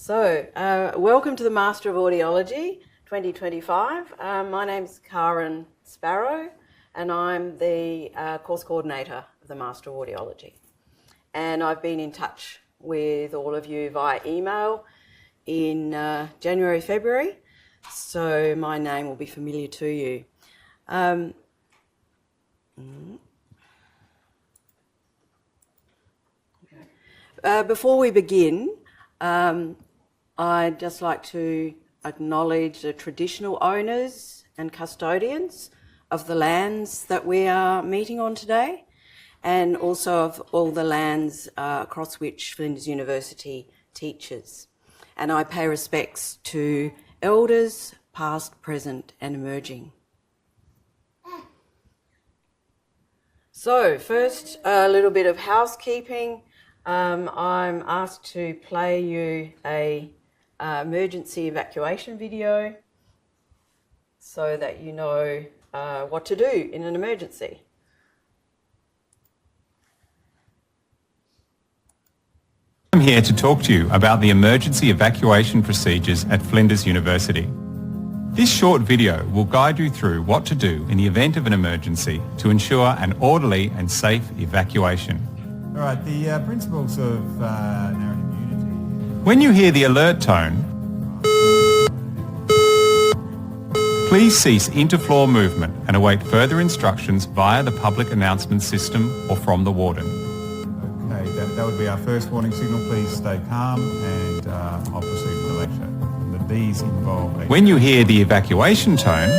Welcome to the Master of Audiology 2025. My name's Karen Sparrow and I'm the course coordinator of the Master of Audiology. And I've been in touch with all of you via email in January, February, so my name will be familiar to you. Before we begin, I'd just like to acknowledge the traditional owners and custodians of the lands that we are meeting on today, and also of all the lands across which Flinders University teaches. And I pay respects to elders, past, present and emerging. So first, a little bit of housekeeping. I'm asked to play you a emergency evacuation video so that you know what to do in an emergency. I'm here to talk to you about the emergency evacuation procedures at Flinders University. This short video will guide you through what to do in the event of an emergency to ensure an orderly and safe evacuation. All right, the principles of narrative unity. When you hear the alert tone, please cease interfloor movement and await further instructions via the public announcement system or from the warden. Okay, that would be our first warning signal. Please stay calm and I'll proceed with the lecture. The D's involve... When you hear the evacuation tone,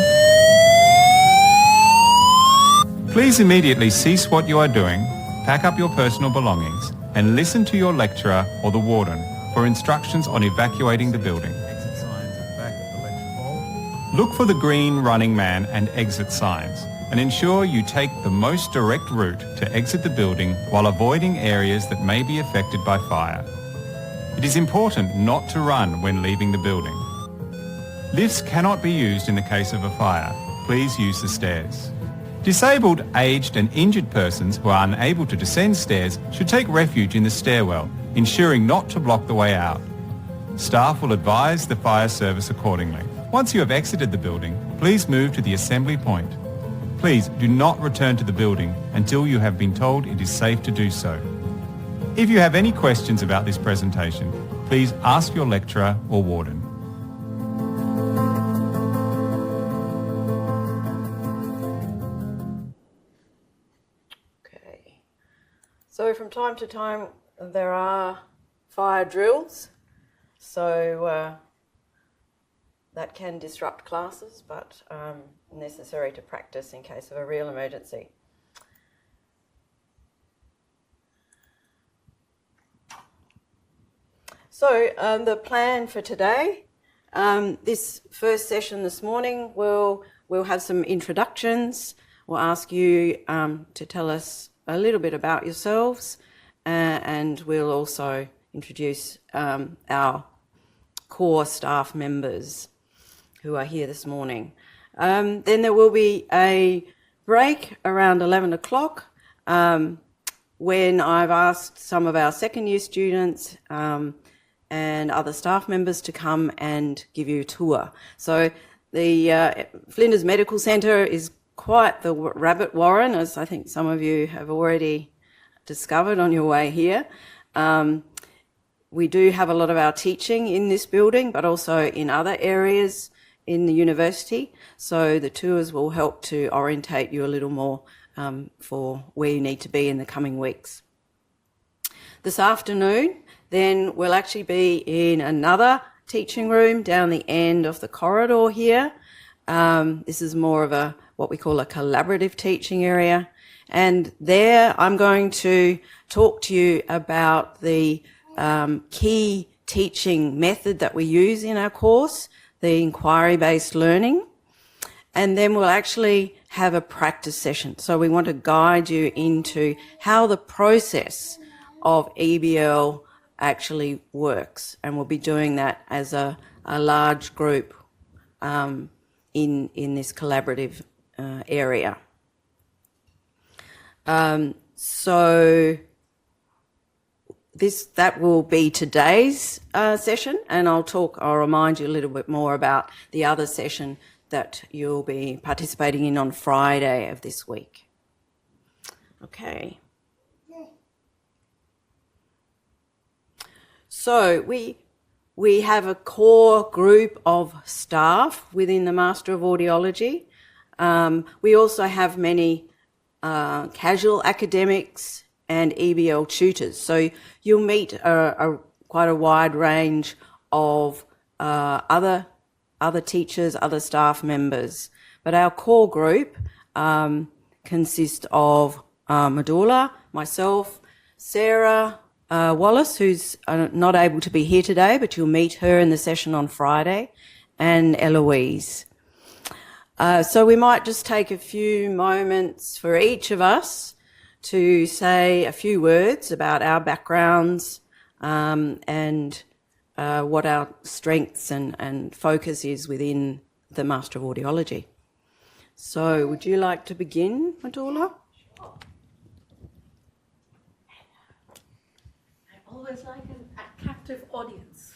please immediately cease what you are doing, pack up your personal belongings and listen to your lecturer or the warden for instructions on evacuating the building. Exit signs at the back of the lecture hall. Look for the green running man and exit signs and ensure you take the most direct route to exit the building while avoiding areas that may be affected by fire. It is important not to run when leaving the building. Lifts cannot be used in the case of a fire. Please use the stairs. Disabled, aged and injured persons who are unable to descend stairs should take refuge in the stairwell, ensuring not to block the way out. Staff will advise the fire service accordingly. Once you have exited the building, please move to the assembly point. Please do not return to the building until you have been told it is safe to do so. If you have any questions about this presentation, please ask your lecturer or warden. So from time to time there are fire drills, so that can disrupt classes, but necessary to practice in case of a real emergency. So the plan for today, this first session this morning, we'll have some introductions. We'll ask you to tell us a little bit about yourselves, and we'll also introduce our core staff members who are here this morning. Then there will be a break around 11 o'clock when I've asked some of our second year students and other staff members to come and give you a tour. So the Flinders Medical Centre is quite the rabbit warren, as I think some of you have already discovered on your way here. We do have a lot of our teaching in this building, but also in other areas in the university. So the tours will help to orientate you a little more for where you need to be in the coming weeks. This afternoon, then we'll actually be in another teaching room down the end of the corridor here. This is more of what we call a collaborative teaching area. And there I'm going to talk to you about the key teaching method that we use in our course, the inquiry-based learning. And then we'll actually have a practice session. So we want to guide you into how the process of EBL actually works. And we'll be doing that as a large group in this collaborative area. So that will be today's session, and I'll remind you a little bit more about the other session that you'll be participating in on Friday of this week. Okay. So we have a core group of staff within the Master of Audiology. We also have many casual academics and EBL tutors. So you'll meet quite a wide range of other teachers, other staff members. But our core group consists of Medulla, myself, Sarah Wallace, who's not able to be here today, but you'll meet her in the session on Friday, and Eloise. So we might just take a few moments for each of us to say a few words about our backgrounds and what our strengths and focus is within the Master of Audiology. So would you like to begin, Medulla? Sure. I always like a captive audience.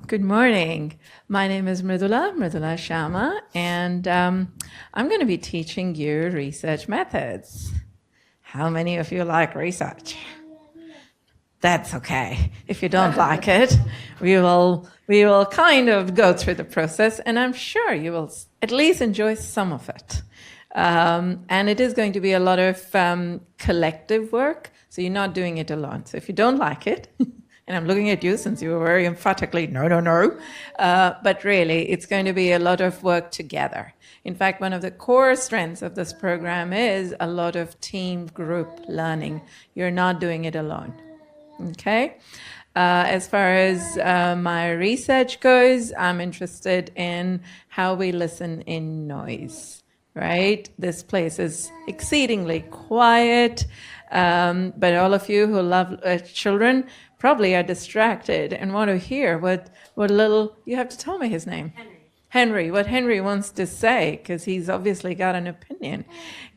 Good morning. My name is Medulla Sharma, and I'm going to be teaching you research methods. How many of you like research? That's okay. If you don't like it, we will kind of go through the process, and I'm sure you will at least enjoy some of it. And it is going to be a lot of collective work, so you're not doing it alone. So if you don't like it, and I'm looking at you since you were very emphatically, no. But really, it's going to be a lot of work together. In fact, one of the core strengths of this program is a lot of team group learning. You're not doing it alone. Okay? As far as my research goes, I'm interested in how we listen in noise, right? This place is exceedingly quiet, but all of you who love children probably are distracted and want to hear what little, you have to tell me his name. Henry, what Henry wants to say, because he's obviously got an opinion.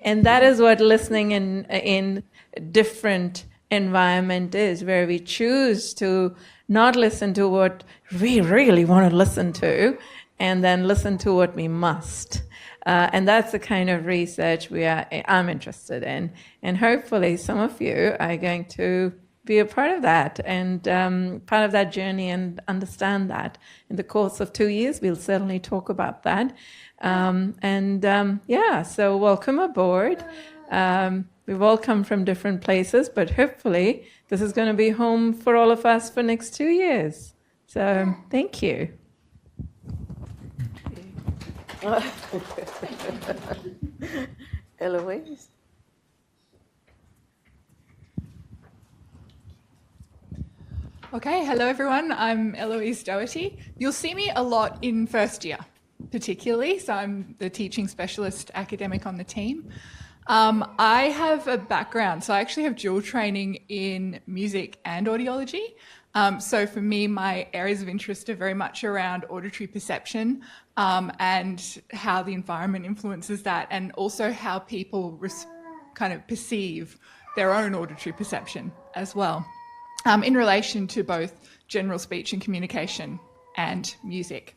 And that is what listening in different environment is, where we choose to not listen to what we really want to listen to and then listen to what we must. And that's the kind of research I'm interested in. And hopefully some of you are going to be a part of that and part of that journey and understand that. In the course of 2 years, we'll certainly talk about that. So welcome aboard. We've all come from different places, but hopefully this is going to be home for all of us for next 2 years. So thank you. Eloise? Okay, hello everyone. I'm Eloise Doherty. You'll see me a lot in first year, particularly. So I'm the teaching specialist academic on the team. I have a background, so I actually have dual training in music and audiology. So for me, my areas of interest are very much around auditory perception and how the environment influences that, and also how people kind of perceive their own auditory perception as well, in relation to both general speech and communication and music.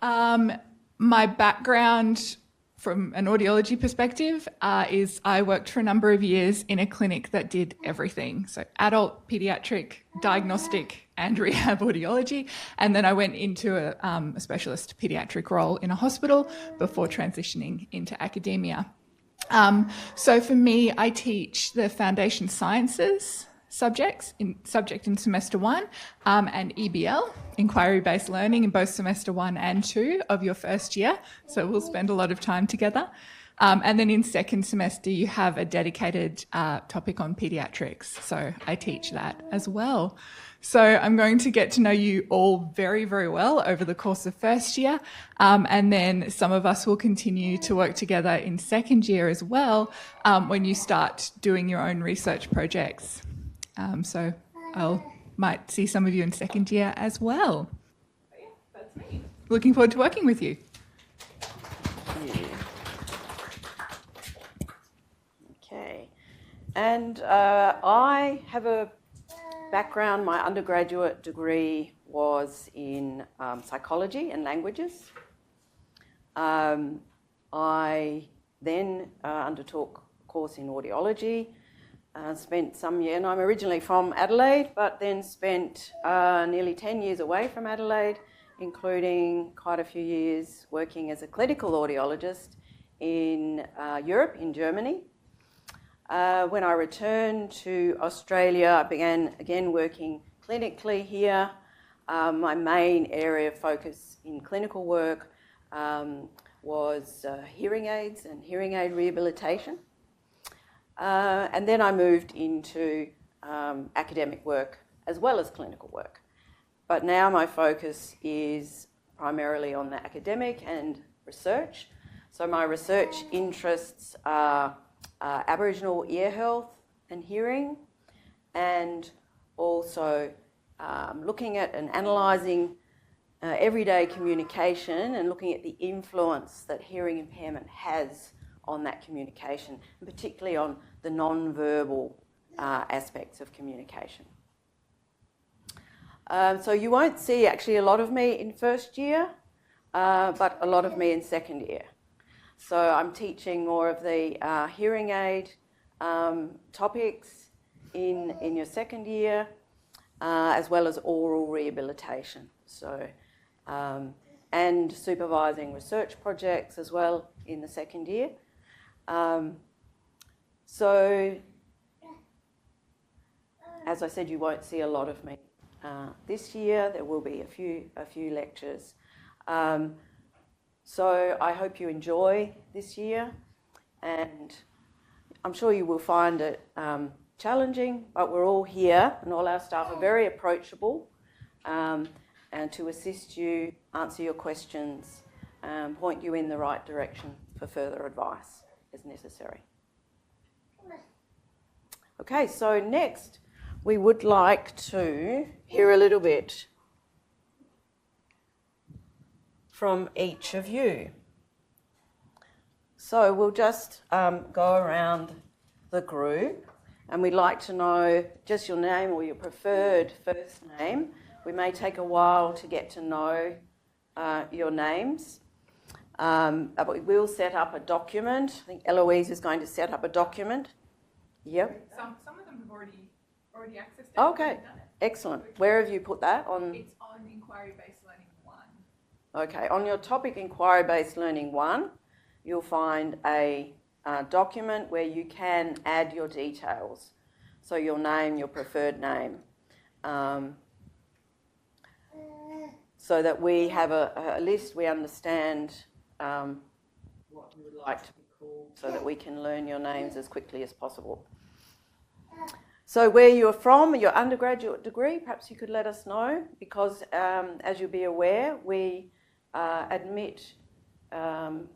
My background from an audiology perspective is I worked for a number of years in a clinic that did everything. So adult, pediatric, diagnostic and rehab audiology. And then I went into a specialist pediatric role in a hospital before transitioning into academia. So for me, I teach the foundation sciences subject in semester 1 and EBL, inquiry-based learning, in both semester 1 and 2 of your first year. So we'll spend a lot of time together. And then in second semester, you have a dedicated topic on pediatrics. So I teach that as well. So I'm going to get to know you all very, very well over the course of first year. And then some of us will continue to work together in second year as well when you start doing your own research projects. So might see some of you in second year as well. But yeah, that's me. Looking forward to working with you. Okay. And I have a background. My undergraduate degree was in psychology and languages. I then undertook a course in audiology, spent some year, and I'm originally from Adelaide, but then spent nearly 10 years away from Adelaide, including quite a few years working as a clinical audiologist in Europe, in Germany. When I returned to Australia, I began again working clinically here. My main area of focus in clinical work was hearing aids and hearing aid rehabilitation. And then I moved into academic work as well as clinical work. But now my focus is primarily on the academic and research. So my research interests are Aboriginal ear health and hearing, and also looking at and analysing everyday communication and looking at the influence that hearing impairment has on that communication, and particularly on the non-verbal aspects of communication. So you won't see actually a lot of me in first year, but a lot of me in second year. So I'm teaching more of the hearing aid topics in your second year, as well as oral rehabilitation. So, and supervising research projects as well in the second year. So, as I said, you won't see a lot of me this year. There will be a few lectures. So I hope you enjoy this year, and I'm sure you will find it challenging, but we're all here and all our staff are very approachable, and to assist you, answer your questions, point you in the right direction for further advice as necessary. Okay, so next we would like to hear a little bit from each of you. So we'll just go around the group, and we'd like to know just your name or your preferred first name. We may take a while to get to know your names, but we will set up a document. I think Eloise is going to set up a document. Yep. Some of them have already accessed it. Okay, excellent. Where have you put that? It's on Inquiry-Based Learning 1. Okay, on your topic Inquiry-Based Learning 1, you'll find a document where you can add your details. So your name, your preferred name. So that we have a list, we understand what you would like to be called, so that we can learn your names as quickly as possible. So where you're from, your undergraduate degree, perhaps you could let us know, because as you'll be aware, we admit and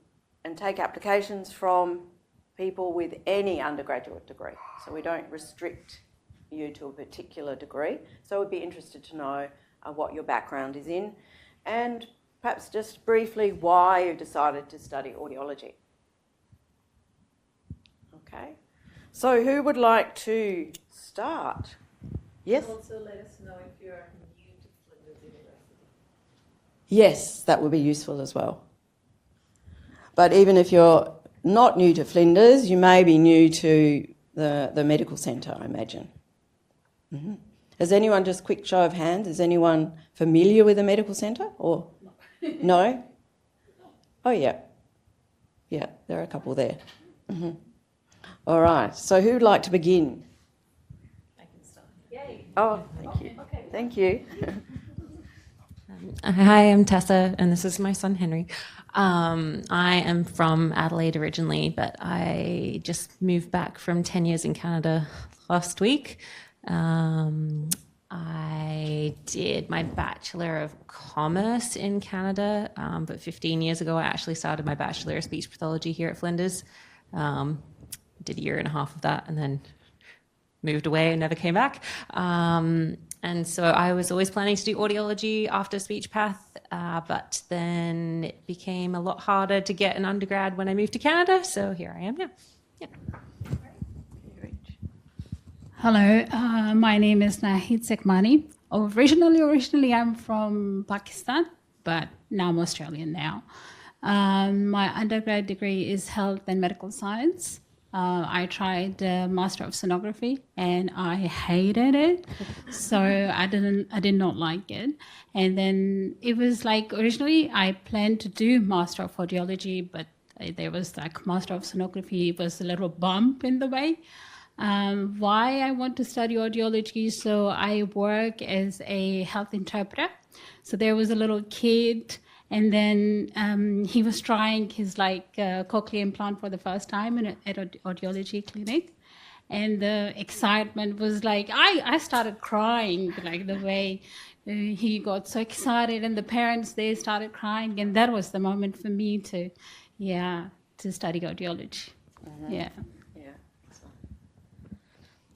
take applications from people with any undergraduate degree. So we don't restrict you to a particular degree. So we'd be interested to know what your background is in, and perhaps just briefly why you decided to study audiology. Okay, so who would like to start? Yes? Also let us know if you're new to Flinders University. Yes, that would be useful as well. But even if you're not new to Flinders, you may be new to the medical centre, I imagine. Mm-hmm. Has anyone, just quick show of hands, is anyone familiar with the medical centre? Or no? Oh, yeah. Yeah, there are a couple there. Mm-hmm. All right, so who would like to begin? I can start. Yay. Oh, thank you. Okay. Thank you. Hi, I'm Tessa, and this is my son, Henry. I am from Adelaide originally, but I just moved back from 10 years in Canada last week. I did my Bachelor of Commerce in Canada, but 15 years ago I actually started my Bachelor of Speech Pathology here at Flinders. Did a year and a half of that and then moved away and never came back. And so I was always planning to do audiology after speech path, but then it became a lot harder to get an undergrad when I moved to Canada, so here I am now. Yeah. Hello, my name is Nahid Sekmani. Originally, I'm from Pakistan, but now I'm Australian now. My undergrad degree is health and medical science. I tried Master of Sonography and I hated it, so I did not like it. And then it was like originally I planned to do Master of Audiology, but there was like Master of Sonography was a little bump in the way. Why I want to study audiology? So I work as a health interpreter. So there was a little kid, and then he was trying his cochlear implant for the first time at an audiology clinic. And the excitement was like, I started crying, like the way he got so excited, and the parents, they started crying. And that was the moment for me to study audiology. Yeah.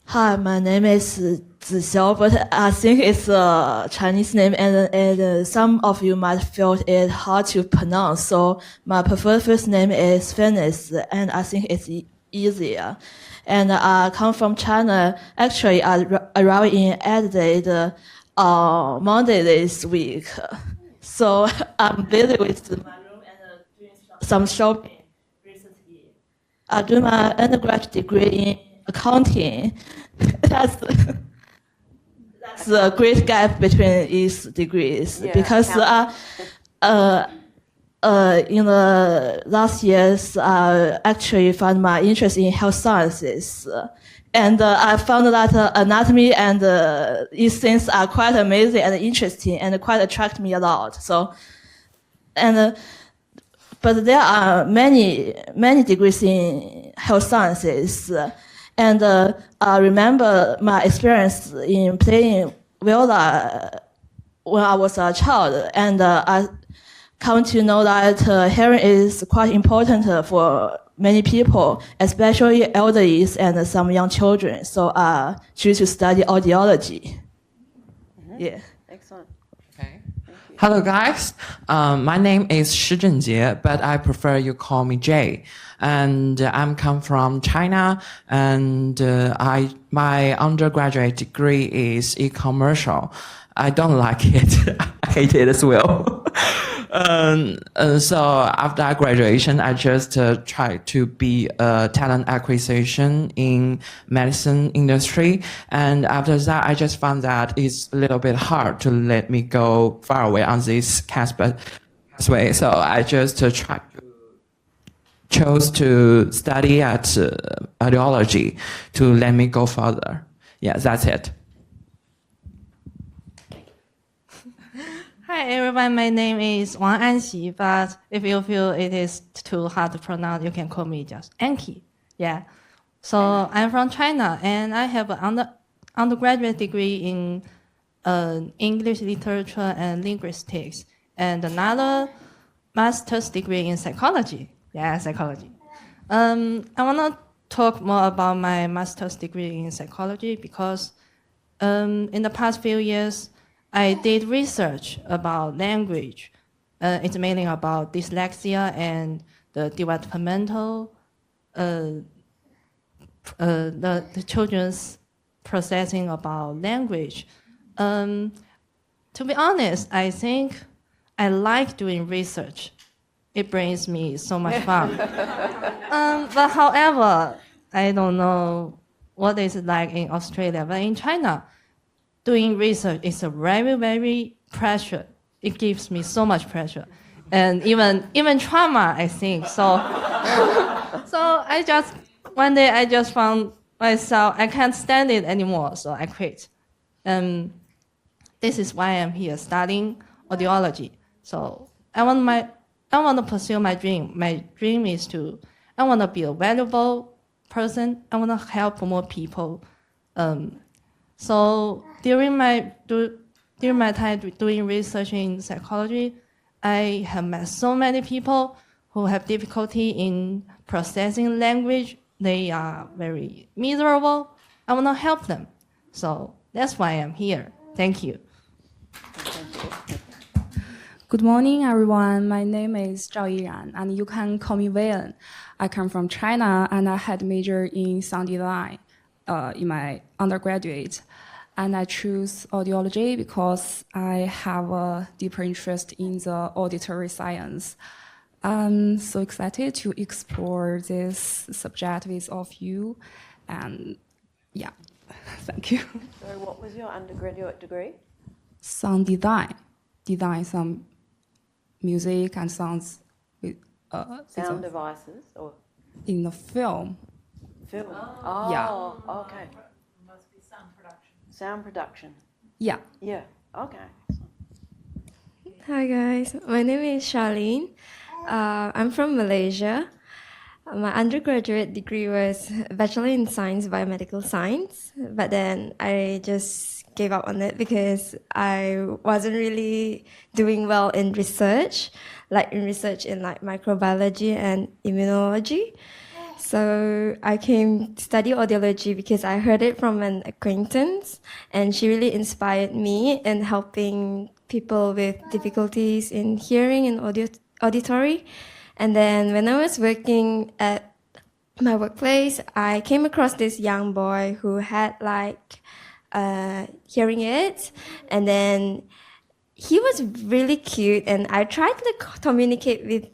Hi, my name is Zixiao, but I think it's a Chinese name, and some of you might feel it hard to pronounce. So my preferred first name is Phoenix, and I think it's easier. And I come from China. Actually, I arrived in Adelaide Monday this week. So I'm busy with my room and doing some shopping recently. I do my undergraduate degree in accounting. That's a great gap between these degrees, because in the last years I actually found my interest in health sciences, and I found that anatomy and these things are quite amazing and interesting and quite attract me a lot. So, but there are many degrees in health sciences. And I remember my experience in playing viola when I was a child, and I come to know that hearing is quite important for many people, especially elderly and some young children. So I choose to study audiology. Yeah. Excellent. Okay. Hello, guys. My name is Shi Zhenjie, but I prefer you call me Jay. And I'm come from China, and my undergraduate degree is e-commercial. I don't like it. I hate it as well. So after graduation, I just tried to be a talent acquisition in medicine industry. And after that, I just found that it's a little bit hard to let me go far away on this pathway. So I just chose to study at audiology to let me go further. Yeah, that's it. Hi everyone, my name is Wang Anxi, but if you feel it is too hard to pronounce, you can call me just Anki. Yeah. So I'm from China, and I have an undergraduate degree in English literature and linguistics, and another master's degree in psychology. Yeah, psychology. I want to talk more about my master's degree in psychology because in the past few years, I did research about language. It's mainly about dyslexia and the developmental, the children's processing about language. To be honest, I think I like doing research. It brings me so much fun. But however, I don't know what it's like in Australia, but in China, doing research is a very, very pressure. It gives me so much pressure, and even trauma, I think. So one day I just found myself, I can't stand it anymore, so I quit. This is why I'm here studying audiology. So I want to pursue my dream. My dream is I want to be a valuable person. I want to help more people. So during my time doing research in psychology, I have met so many people who have difficulty in processing language. They are very miserable. I want to help them. So that's why I'm here. Thank you. Good morning, everyone. My name is Zhao Yiran, and you can call me Wayan. I come from China, and I had major in sound design. in my undergraduate. And I choose audiology because I have a deeper interest in the auditory science. I'm so excited to explore this subject with all of you. And yeah, thank you. So what was your undergraduate degree? Sound design. Design some music and sounds with, Sound devices or in the film. film? Oh, Yeah. okay. Must be sound production. Sound production. Yeah. Yeah, okay. Hi guys, my name is Charlene. I'm from Malaysia. My undergraduate degree was Bachelor in Science, Biomedical Science, but then I just gave up on it because I wasn't really doing well in research, like in research in like microbiology and immunology. So I came to study audiology because I heard it from an acquaintance, and she really inspired me in helping people with difficulties in hearing and auditory. And then when I was working at my workplace, I came across this young boy who had like hearing aids, and then he was really cute, and I tried to communicate with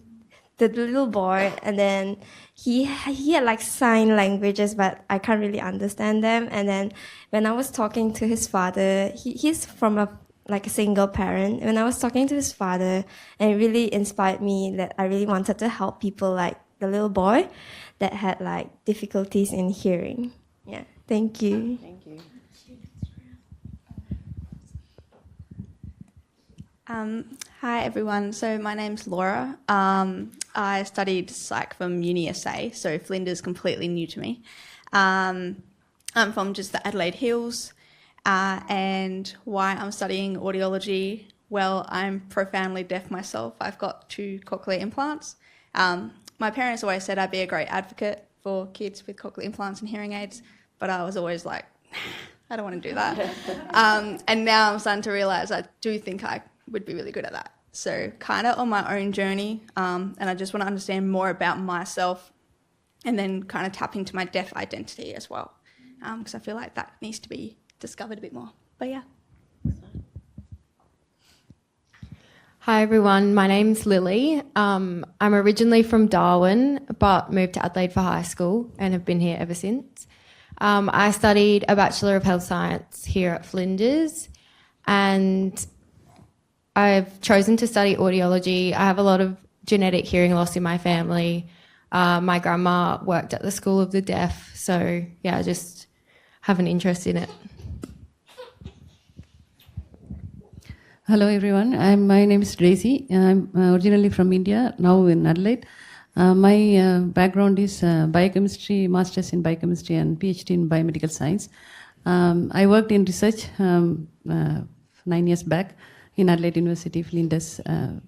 the little boy, and then he had like sign languages, but I can't really understand them. And then when I was talking to his father, he's from a single parent. When I was talking to his father, and it really inspired me that I really wanted to help people like the little boy that had like difficulties in hearing. Yeah, thank you. Thank you. Hi everyone, so my name's Laura. I studied psych from Uni SA, so Flinders completely new to me. I'm from just the Adelaide Hills, and why I'm studying audiology, well, I'm profoundly deaf myself. I've got 2 cochlear implants. My parents always said I'd be a great advocate for kids with cochlear implants and hearing aids, but I was always like, I don't want to do that. And now I'm starting to realise I do think I would be really good at that. So kind of on my own journey, and I just want to understand more about myself and then kind of tap into my deaf identity as well, because I feel like that needs to be discovered a bit more. But yeah. Hi everyone, my name's Lily. I'm originally from Darwin but moved to Adelaide for high school and have been here ever since. I studied a Bachelor of Health Science here at Flinders, and I've chosen to study audiology. I have a lot of genetic hearing loss in my family. My grandma worked at the School of the Deaf, so yeah, I just have an interest in it. Hello everyone, my name is Daisy. I'm originally from India, now in Adelaide. My background is biochemistry, master's in biochemistry and PhD in biomedical science. I worked in research 9 years back in Adelaide University, Flinders, a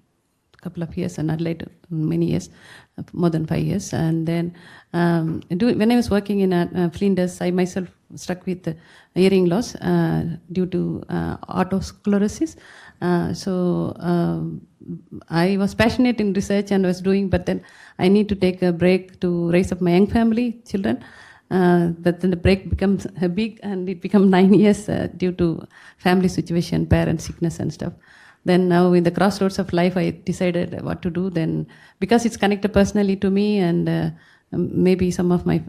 couple of years, and Adelaide many years, more than 5 years. And then when I was working in Flinders, I myself struck with hearing loss due to otosclerosis. So I was passionate in research and was doing, but then I need to take a break to raise up my young family, children. But then the break becomes big, and it becomes 9 years due to family situation, parent sickness and stuff. Then now in the crossroads of life, I decided what to do. Then because it's connected personally to me, and maybe some of my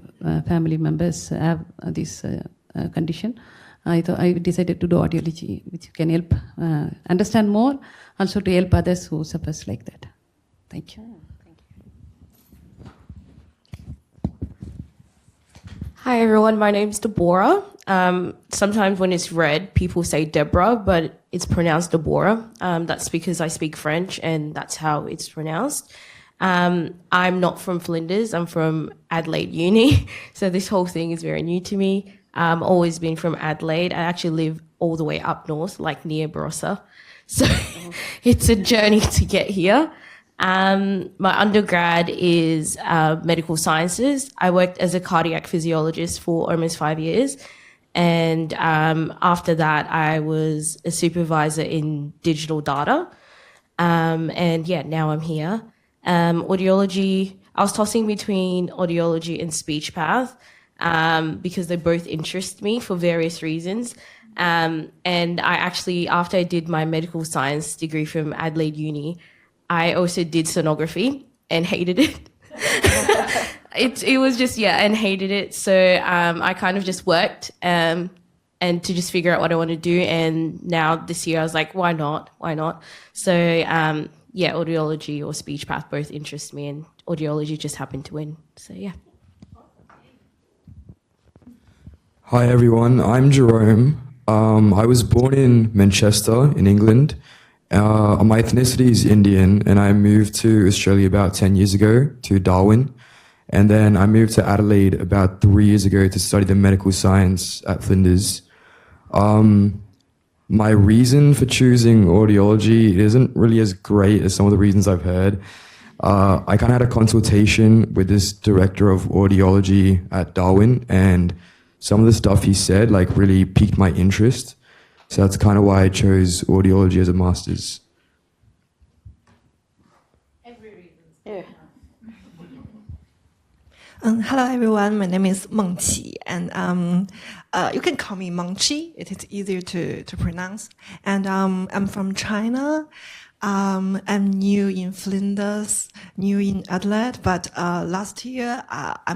family members have this condition, I decided to do audiology, which can help understand more, also to help others who suffers like that. Thank you. Hi everyone, my name's Deborah. Sometimes when it's read, people say Deborah, but it's pronounced Deborah. That's because I speak French and that's how it's pronounced. I'm not from Flinders, I'm from Adelaide Uni, so this whole thing is very new to me. Always been from Adelaide. I actually live all the way up north, like near Barossa. So it's a journey to get here. My undergrad is medical sciences. I worked as a cardiac physiologist for almost 5 years. And after that, I was a supervisor in digital data. And yeah, now I'm here. Audiology, I was tossing between audiology and speech path. because they both interest me for various reasons. And I actually, after I did my medical science degree from Adelaide Uni, I also did sonography and hated it. It was just, and hated it. So I kind of just worked and to just figure out what I want to do. And now this year I was like, why not? So audiology or speech path both interest me, and audiology just happened to win. So yeah. Hi everyone, I'm Jerome. I was born in Manchester in England. My ethnicity is Indian, and I moved to Australia about 10 years ago to Darwin. And then I moved to Adelaide about 3 years ago to study the medical science at Flinders. My reason for choosing audiology isn't really as great as some of the reasons I've heard. I kind of had a consultation with this director of audiology at Darwin, and some of the stuff he said like really piqued my interest. So that's kind of why I chose audiology as a master's. Yeah. Hello everyone, my name is Meng Qi, and you can call me Meng Qi. It is easier to pronounce. And I'm from China. I'm new in Flinders, new in Adelaide, but last year I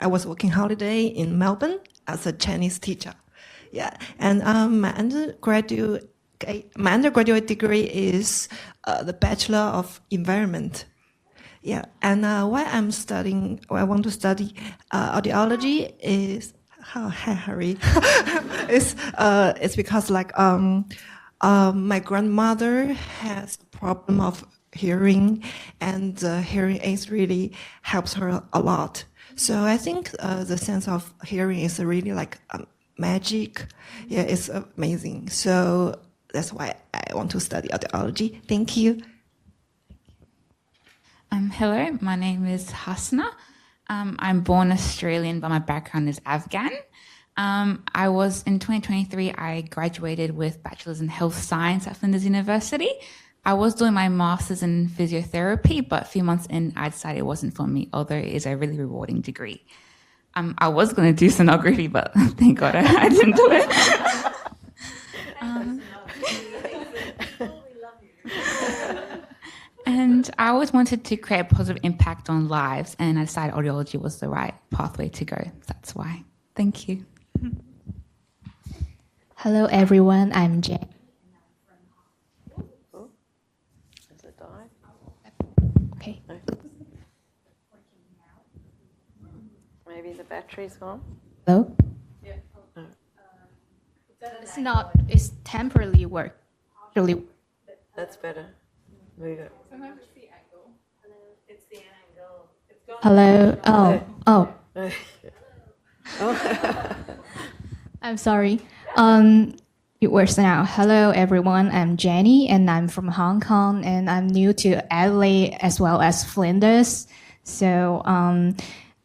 was working holiday in Melbourne as a Chinese teacher. Yeah, and my undergraduate degree is the Bachelor of Environment. Yeah, and why I want to study audiology is Harry. It's because my grandmother has a problem of hearing, and hearing aids really helps her a lot. So I think the sense of hearing is really like magic. Yeah, it's amazing. So that's why I want to study audiology. Thank you. Hello, my name is Hasna. I'm born Australian, but my background is Afghan. In 2023, I graduated with Bachelor's in Health Science at Flinders University. I was doing my Master's in Physiotherapy, but a few months in, I decided it wasn't for me, although it is a really rewarding degree. I was going to do sonography, but thank God I didn't do it. And I always wanted to create a positive impact on lives, and I decided audiology was the right pathway to go. That's why. Thank you. Hello, everyone. I'm Jane. Has it died? Okay. Maybe the battery's gone. Hello? Yeah. Oh. It's not. It's temporarily work. Really. That's better. Move it. Sometimes it's the angle. It's the angle. Hello. Oh. Oh. I'm sorry. It works now. Hello, everyone. I'm Jenny, and I'm from Hong Kong, and I'm new to Adelaide as well as Flinders. So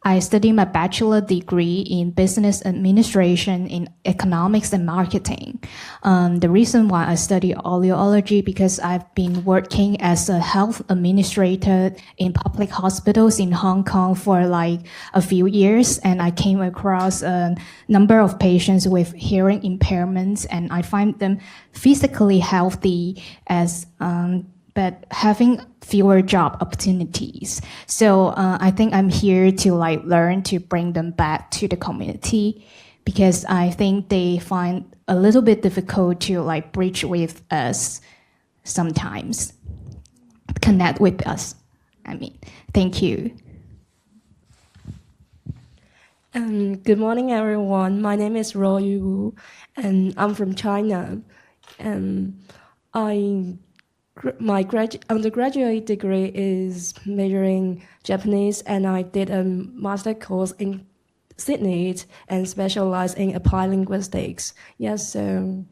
I studied my bachelor degree in business administration in economics and marketing. The reason why I study audiology because I've been working as a health administrator in public hospitals in Hong Kong for like a few years, and I came across a number of patients with hearing impairments, and I find them physically healthy but having fewer job opportunities. So I think I'm here to learn to bring them back to the community, because I think they find a little bit difficult to bridge with us sometimes, connect with us. Thank you. Good morning, everyone. My name is Roy Wu, and I'm from China. And my undergraduate degree is majoring Japanese, and I did a master course in Sydney and specialized in applied linguistics. Yes, so,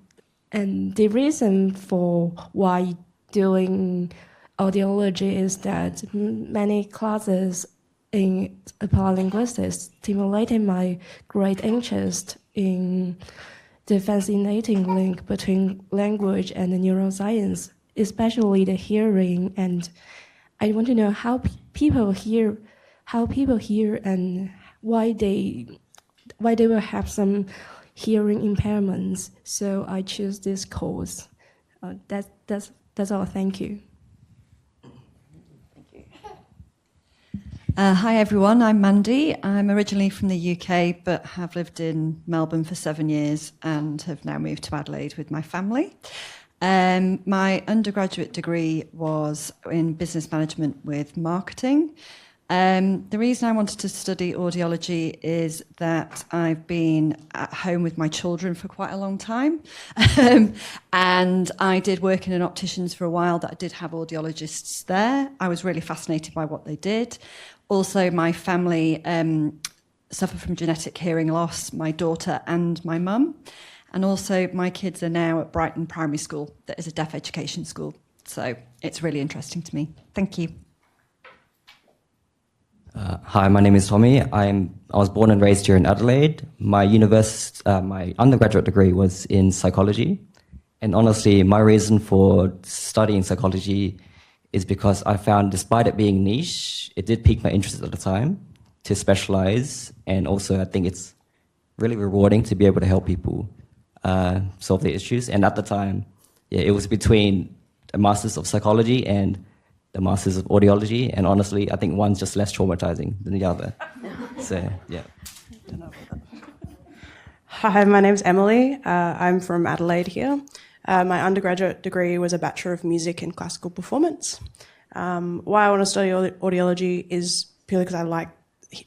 and the reason for why doing audiology is that many classes in applied linguistics stimulated my great interest in the fascinating link between language and neuroscience, especially the hearing. And I want to know how people hear and why they will have some hearing impairments. So I choose this course. That's all. Thank you. Hi everyone, I'm Mandy. I'm originally from the UK but have lived in Melbourne for 7 years and have now moved to Adelaide with my family. My undergraduate degree was in business management with marketing. The reason I wanted to study audiology is that I've been at home with my children for quite a long time. And I did work in an optician's for a while that I did have audiologists there. I was really fascinated by what they did. Also, my family suffer from genetic hearing loss, my daughter and my mum. And also, my kids are now at Brighton Primary School, that is a deaf education school. So it's really interesting to me. Thank you. Hi, my name is Tommy. I was born and raised here in Adelaide. My undergraduate degree was in psychology. And honestly, my reason for studying psychology is because I found, despite it being niche, it did pique my interest at the time to specialize. And also, I think it's really rewarding to be able to help people solve their issues. And at the time, it was between a master's of psychology and the Masters of Audiology, and honestly, I think one's just less traumatizing than the other. So, yeah. Hi, my name's Emily. I'm from Adelaide here. My undergraduate degree was a Bachelor of Music in Classical Performance. Why I want to study audiology is purely because I like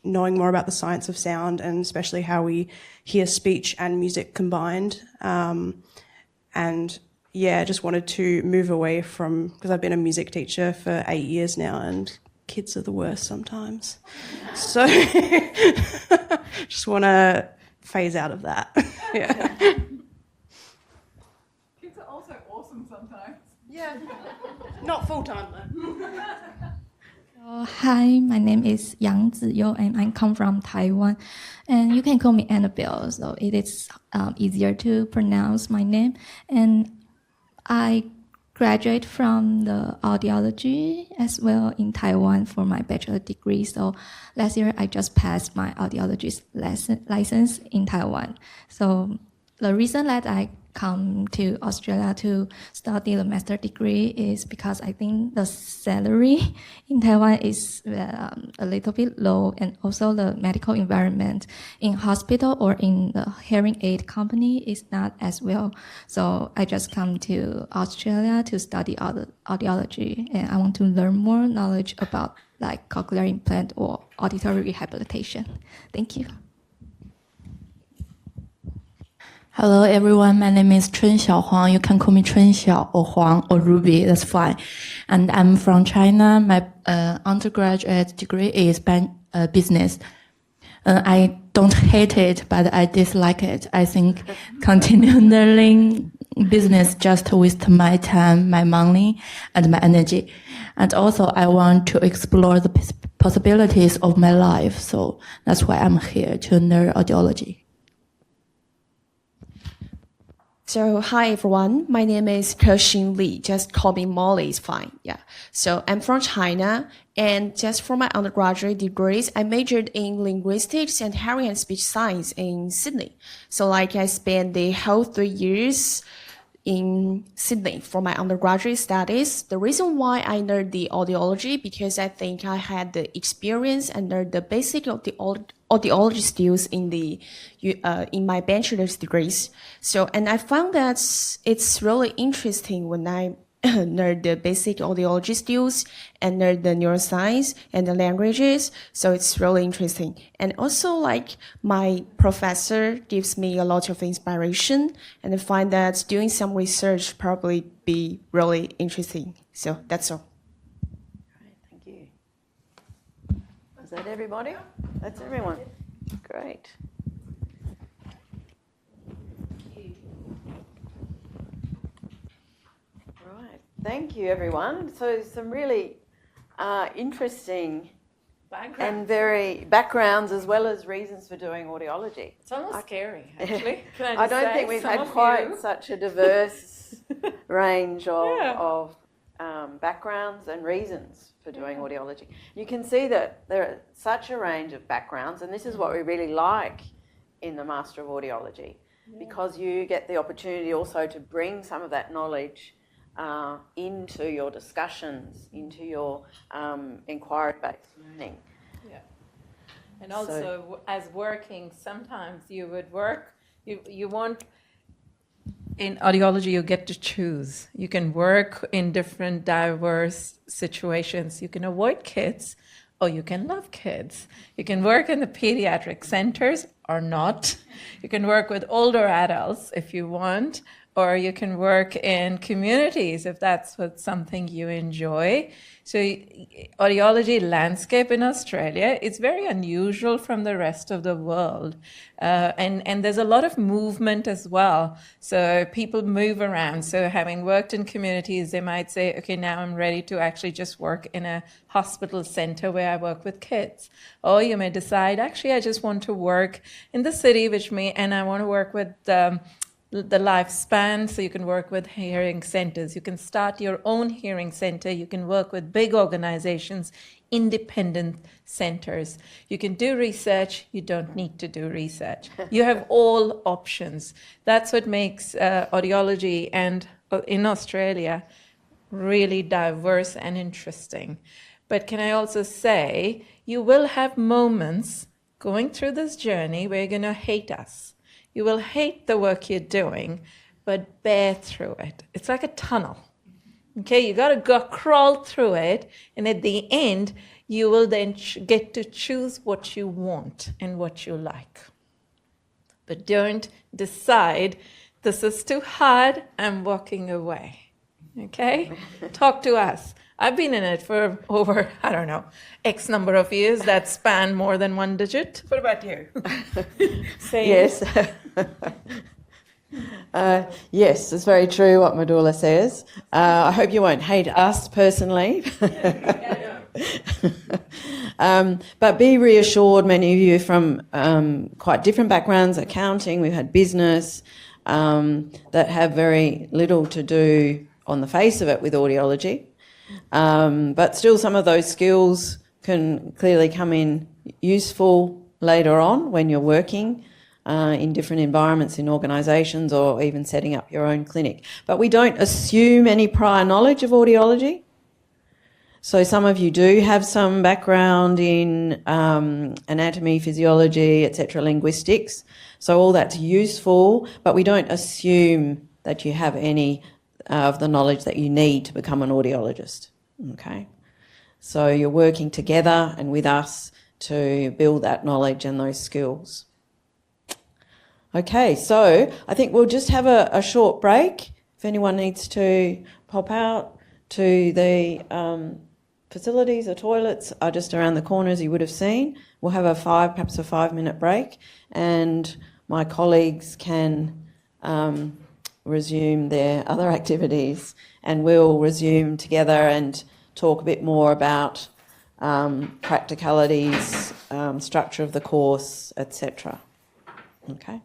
knowing more about the science of sound and especially how we hear speech and music combined. And yeah, I just wanted to move away from, because I've been a music teacher for 8 years now and kids are the worst sometimes. So just want to phase out of that. Yeah. Kids are also awesome sometimes. Yeah. Not full time though. Hi, my name is Yang Ziyu and I come from Taiwan. And you can call me Annabelle, so it is easier to pronounce my name. And I graduate from the audiology as well in Taiwan for my bachelor degree. So last year I just passed my audiologist license in Taiwan. So the reason that I come to Australia to study the master degree is because I think the salary in Taiwan is a little bit low, and also the medical environment in hospital or in the hearing aid company is not as well. So I just come to Australia to study audiology, and I want to learn more knowledge about like cochlear implant or auditory rehabilitation. Thank you. Hello everyone, my name is Chun Xiao Huang. You can call me Chun Xiao or Huang or Ruby, that's fine. And I'm from China. My undergraduate degree is business. I don't hate it, but I dislike it. I think continuing learning business just waste my time, my money, and my energy. And also I want to explore the possibilities of my life. So that's why I'm here to learn audiology. So, hi everyone. My name is Kexin Li. Just call me Molly, it's fine. Yeah. So, I'm from China, and just for my undergraduate degrees, I majored in linguistics and hearing and speech science in Sydney. So, like, I spent the whole 3 years in Sydney for my undergraduate studies. The reason why I learned the audiology because I think I had the experience and learned the basic of the audiology skills in my bachelor's degrees. So, and I found that it's really interesting when I learned the basic audiology skills and learned the neuroscience and the languages. So it's really interesting. And also, like, my professor gives me a lot of inspiration, and I find that doing some research probably be really interesting. So that's all. Thank you. Is that everybody? That's everyone. Great. Right. Thank you, everyone. So some really interesting and very backgrounds as well as reasons for doing audiology. It's almost scary, actually. I don't think we've had quite such a diverse range of backgrounds and reasons for doing audiology. You can see that there are such a range of backgrounds, and this is what we really like in the Master of Audiology, because you get the opportunity also to bring some of that knowledge into your discussions, into your inquiry-based learning. Yeah. And also, as working, sometimes you would work, you want, in audiology, you get to choose. You can work in different diverse situations. You can avoid kids, or you can love kids. You can work in the pediatric centers or not. You can work with older adults if you want, or you can work in communities if that's what something you enjoy. So audiology landscape in Australia is very unusual from the rest of the world. And there's a lot of movement as well. So people move around. So having worked in communities, they might say, okay, now I'm ready to actually just work in a hospital center where I work with kids. Or you may decide, actually, I just want to work in the city, and I want to work with the lifespan, so you can work with hearing centers. You can start your own hearing center. You can work with big organizations, independent centers. You can do research. You don't need to do research. You have all options. That's what makes audiology and in Australia really diverse and interesting. But can I also say, you will have moments going through this journey where you're going to hate us. You will hate the work you're doing, but bear through it. It's like a tunnel. Okay, you got to go crawl through it, and at the end, you will then get to choose what you want and what you like. But don't decide, this is too hard, I'm walking away. Okay? Talk to us. I've been in it for over, I don't know, X number of years that span more than one digit. What about you? Same. Yes. Yes, it's very true what Madula says. I hope you won't hate us personally. But be reassured, many of you from quite different backgrounds, accounting, we've had business, that have very little to do on the face of it with audiology. But still some of those skills can clearly come in useful later on when you're working in different environments in organisations or even setting up your own clinic. But we don't assume any prior knowledge of audiology. So some of you do have some background in anatomy, physiology, etc., linguistics. So all that's useful, but we don't assume that you have any of the knowledge that you need to become an audiologist. Okay? So you're working together and with us to build that knowledge and those skills. Okay, so I think we'll just have a short break. If anyone needs to pop out to the facilities, the toilets are just around the corner, as you would have seen. We'll have perhaps a 5-minute break, and my colleagues can resume their other activities, and we'll resume together and talk a bit more about practicalities, structure of the course, etc. Okay.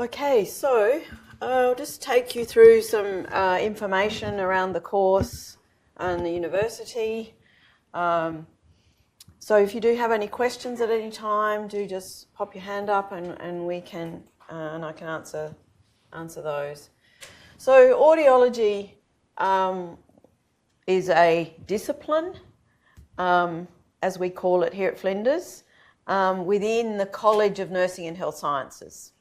Okay, so I'll just take you through some information around the course and the university. So if you do have any questions at any time, do just pop your hand up and we can and I can answer those. So audiology is a discipline, as we call it here at Flinders, within the College of Nursing and Health Sciences.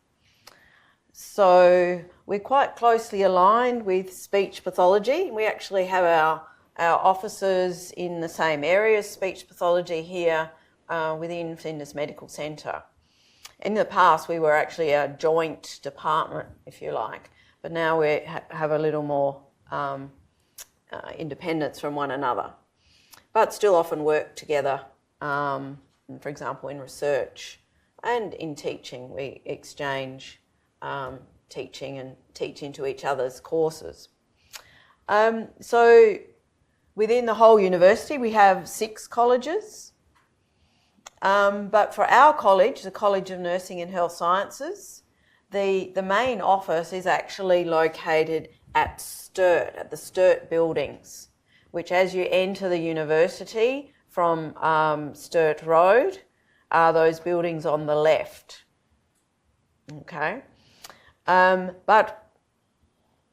So we're quite closely aligned with speech pathology. We actually have our offices in the same area, speech pathology here within Flinders Medical Centre. In the past, we were actually a joint department, if you like, but now we have a little more independence from one another, but still often work together. For example, in research and in teaching, we exchange teaching and teach into each other's courses. So within the whole university, we have 6 colleges. But for our college, the College of Nursing and Health Sciences, the main office is actually located at Sturt, at the Sturt buildings, which as you enter the university from Sturt Road are those buildings on the left. Okay. And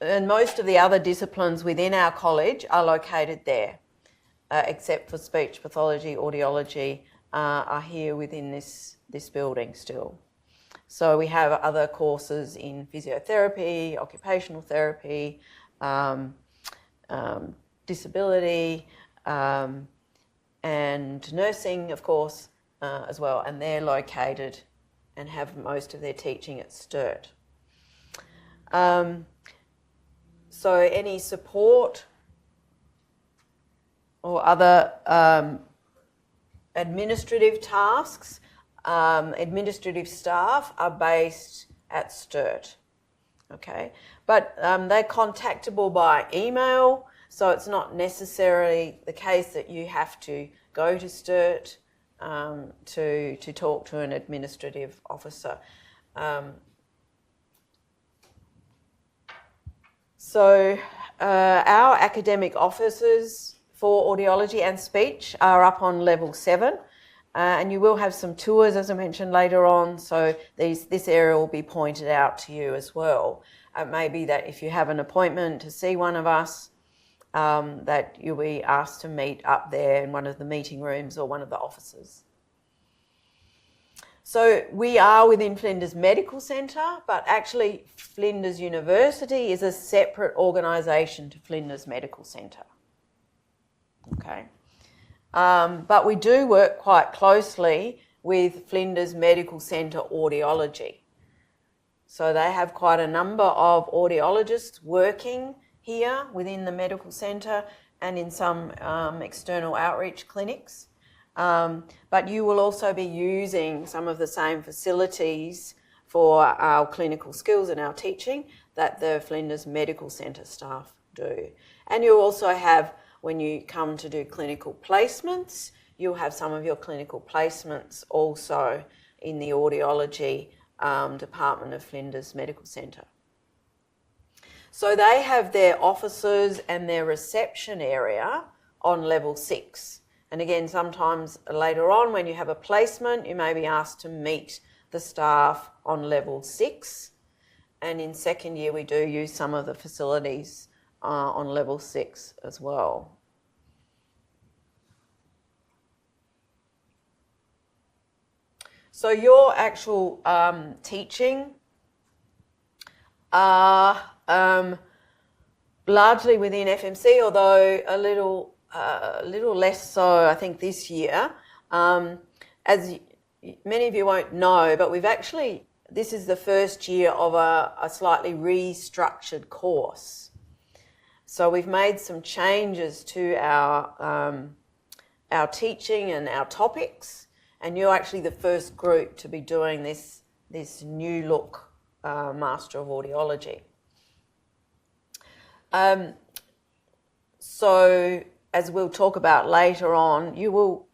most of the other disciplines within our college are located there, except for speech pathology, audiology, are here within this building still. So we have other courses in physiotherapy, occupational therapy, disability, and nursing, of course, as well. And they're located and have most of their teaching at Sturt. So any support or other administrative tasks, administrative staff are based at Sturt, okay? But they're contactable by email, so it's not necessarily the case that you have to go to Sturt to talk to an administrative officer. So our academic offices for audiology and speech are up on level 7, and you will have some tours, as I mentioned, later on, so this area will be pointed out to you as well. It may be that if you have an appointment to see one of us, that you'll be asked to meet up there in one of the meeting rooms or one of the offices. So we are within Flinders Medical Centre, but actually Flinders University is a separate organisation to Flinders Medical Centre. Okay. But we do work quite closely with Flinders Medical Centre Audiology. So they have quite a number of audiologists working here within the medical centre and in some external outreach clinics. But you will also be using some of the same facilities for our clinical skills and our teaching that the Flinders Medical Centre staff do. And you also have, when you come to do clinical placements, you'll have some of your clinical placements also in the audiology department of Flinders Medical Centre. So they have their offices and their reception area on level 6. And again, sometimes later on when you have a placement, you may be asked to meet the staff on level 6. And in second year, we do use some of the facilities on level 6 as well. So your actual teaching are largely within FMC, although a little less so, I think, this year. As many of you won't know, but this is the first year of a slightly restructured course. So we've made some changes to our teaching and our topics, and you're actually the first group to be doing this new look Master of Audiology. So as we'll talk about later on, you will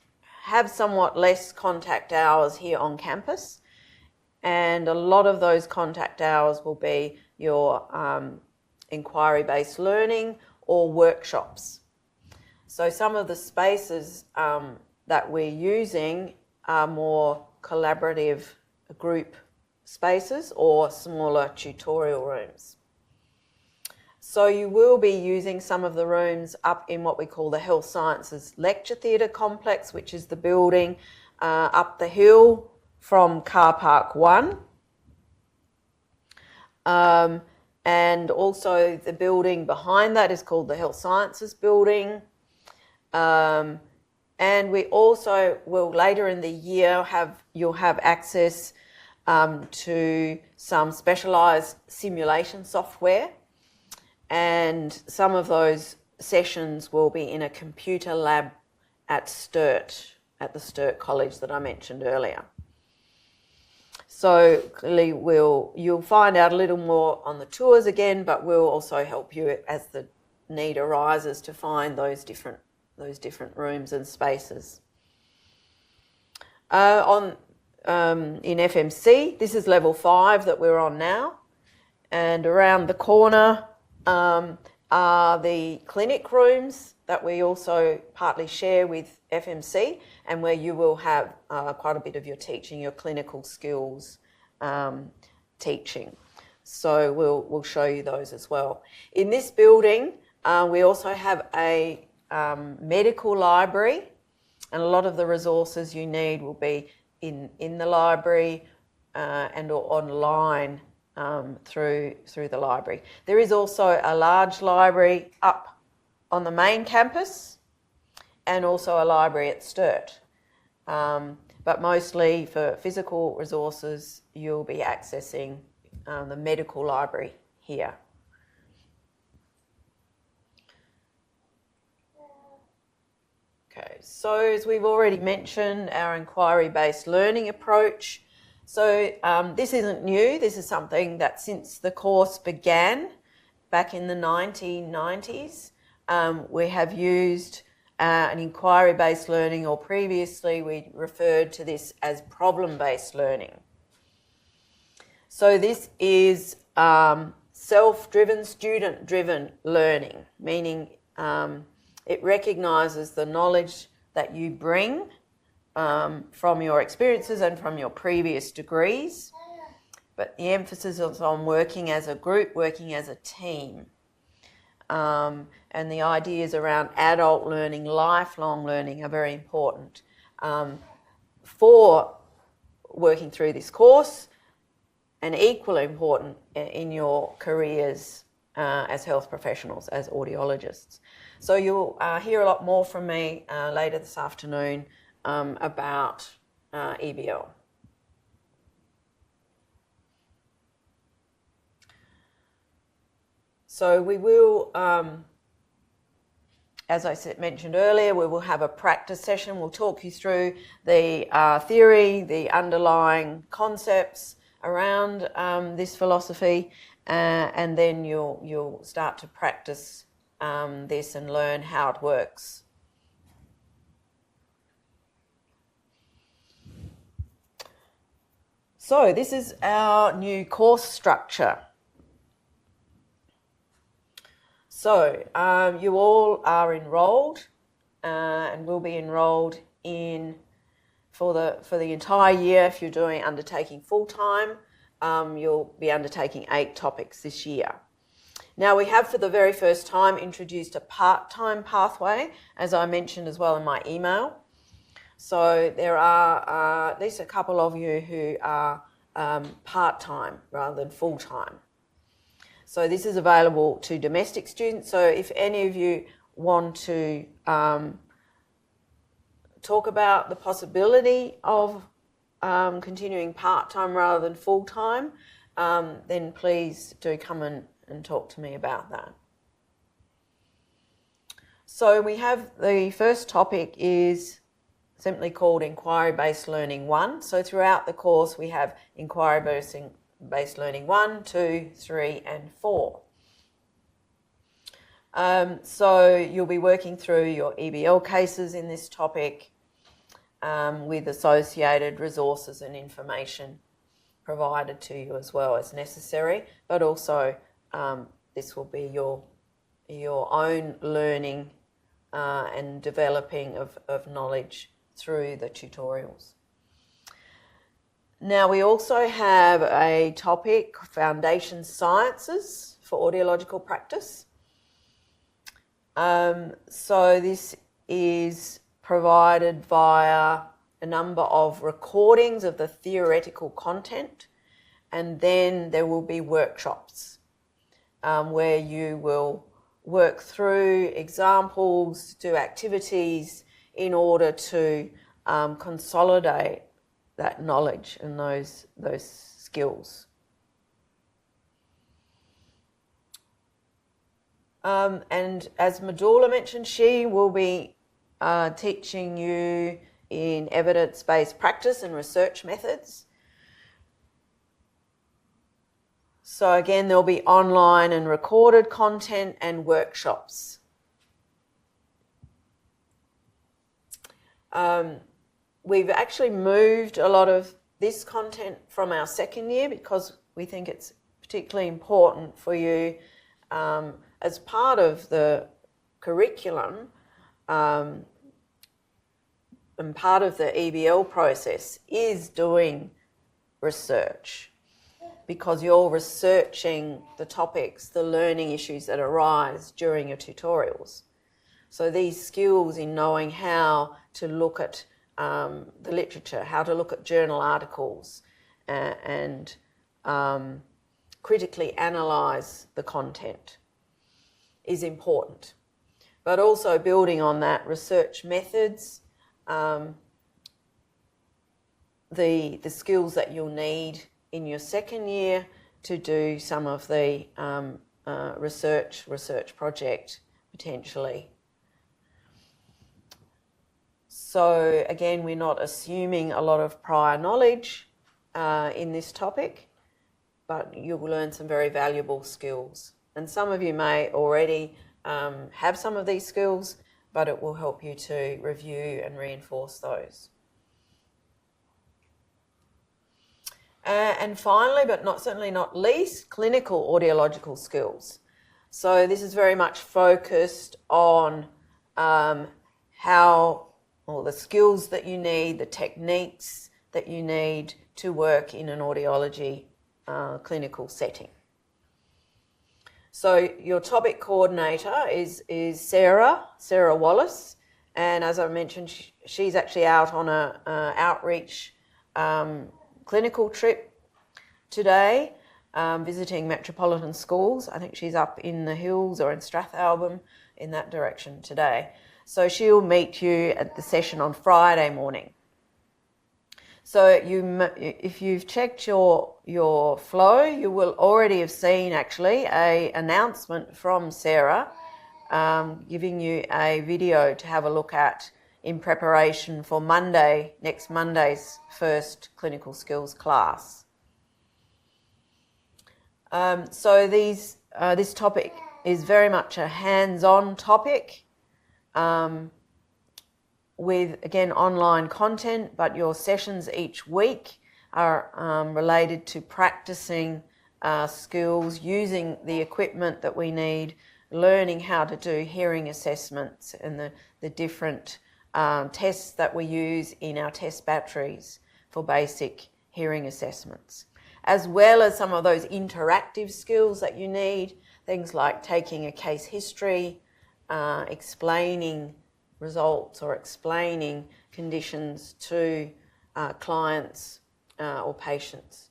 have somewhat less contact hours here on campus, and a lot of those contact hours will be your inquiry-based learning or workshops. So some of the spaces that we're using are more collaborative group spaces or smaller tutorial rooms. So you will be using some of the rooms up in what we call the Health Sciences Lecture Theatre Complex, which is the building up the hill from Car Park 1. And also the building behind that is called the Health Sciences Building. And we also will later in the year you'll have access to some specialised simulation software, and some of those sessions will be in a computer lab at Sturt, at the Sturt College that I mentioned earlier. So clearly you'll find out a little more on the tours again, but we'll also help you as the need arises to find those different rooms and spaces. In FMC, this is level 5 that we're on now, and around the corner are the clinic rooms that we also partly share with FMC, and where you will have quite a bit of your teaching, your clinical skills teaching. So we'll show you those as well. In this building, we also have a medical library, and a lot of the resources you need will be in the library and or online through the library. There is also a large library up on the main campus and also a library at Sturt. But mostly for physical resources, you'll be accessing the medical library here. Okay, so as we've already mentioned, our inquiry-based learning approach. So this isn't new. This is something that since the course began back in the 1990s, we have used an inquiry-based learning, or previously we referred to this as problem-based learning. So this is self-driven, student-driven learning, meaning it recognises the knowledge that you bring from your experiences and from your previous degrees, but the emphasis is on working as a group, working as a team. And the ideas around adult learning, lifelong learning are very important for working through this course, and equally important in your careers as health professionals, as audiologists. So you'll hear a lot more from me later this afternoon about EBL. So we will, as I mentioned earlier, we will have a practice session. We'll talk you through the theory, the underlying concepts around this philosophy, and then you'll start to practice this and learn how it works. So this is our new course structure. So you all are enrolled and will be enrolled in for the entire year. If you're undertaking full time, you'll be undertaking 8 topics this year. Now we have for the very first time introduced a part-time pathway, as I mentioned as well in my email. So there are at least a couple of you who are part-time rather than full-time. So this is available to domestic students. So if any of you want to talk about the possibility of continuing part-time rather than full-time, then please do come and talk to me about that. So we have the first topic is simply called Inquiry-Based Learning 1. So throughout the course we have Inquiry-Based Learning 1, 2, 3 and 4. So you'll be working through your EBL cases in this topic with associated resources and information provided to you as well as necessary, but also this will be your own learning and developing of knowledge through the tutorials. Now we also have a topic, Foundation Sciences for Audiological Practice. So this is provided via a number of recordings of the theoretical content, and then there will be workshops where you will work through examples, do activities in order to consolidate that knowledge and those skills. And as Madula mentioned, she will be teaching you in evidence-based practice and research methods. So again, there'll be online and recorded content and workshops. We've actually moved a lot of this content from our second year because we think it's particularly important for you as part of the curriculum and part of the EBL process is doing research, because you're researching the topics, the learning issues that arise during your tutorials. So these skills in knowing how to look at the literature, how to look at journal articles and critically analyse the content is important. But also building on that, research methods, the skills that you'll need in your second year to do some of the research project potentially. So again, we're not assuming a lot of prior knowledge in this topic, but you will learn some very valuable skills. And some of you may already have some of these skills, but it will help you to review and reinforce those. And finally, but certainly not least, clinical audiological skills. So this is very much focused on the skills that you need, the techniques that you need to work in an audiology clinical setting. So your topic coordinator is Sarah Wallace, and as I mentioned, she's actually out on a outreach clinical trip today, visiting metropolitan schools. I think she's up in the hills or in Strathalbyn in that direction today. So she'll meet you at the session on Friday morning. So if you've checked your flow, you will already have seen actually an announcement from Sarah giving you a video to have a look at in preparation for next Monday's first clinical skills class. So this topic is very much a hands-on topic with, again, online content, but your sessions each week are related to practicing skills, using the equipment that we need, learning how to do hearing assessments and the different tests that we use in our test batteries for basic hearing assessments, as well as some of those interactive skills that you need, things like taking a case history, explaining results or explaining conditions to clients or patients.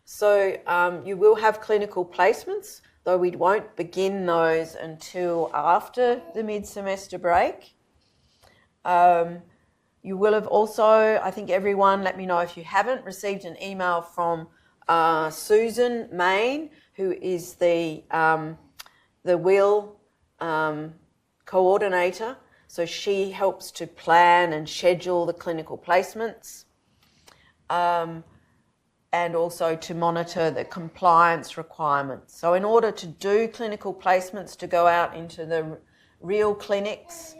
So you will have clinical placements, though we won't begin those until after the mid-semester break. You will have also, I think everyone, let me know if you haven't, received an email from Susan Main, who is the WIL coordinator. So she helps to plan and schedule the clinical placements and also to monitor the compliance requirements. So in order to do clinical placements, to go out into the real clinics,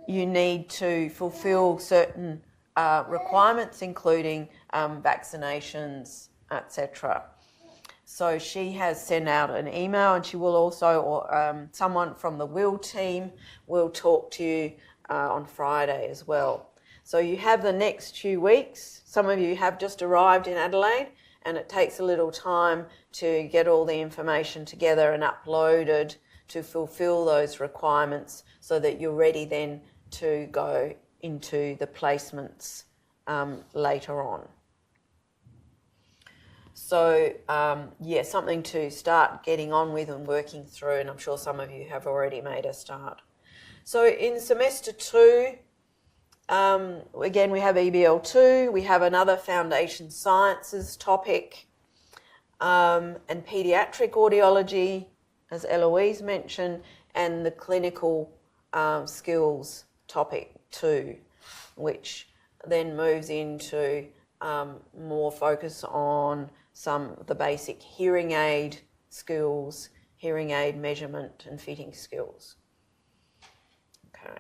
you need to fulfill certain requirements, including vaccinations, etc. So she has sent out an email, and she will also, or someone from the WIL team will talk to you on Friday as well. So you have the next few weeks. Some of you have just arrived in Adelaide, and it takes a little time to get all the information together and uploaded to fulfill those requirements so that you're ready then to go into the placements later on. So, something to start getting on with and working through, and I'm sure some of you have already made a start. So in semester 2, again, we have EBL2, we have another foundation sciences topic, and paediatric audiology, as Eloise mentioned, and the clinical skills topic 2, which then moves into more focus on some of the basic hearing aid skills, hearing aid measurement and fitting skills. Okay.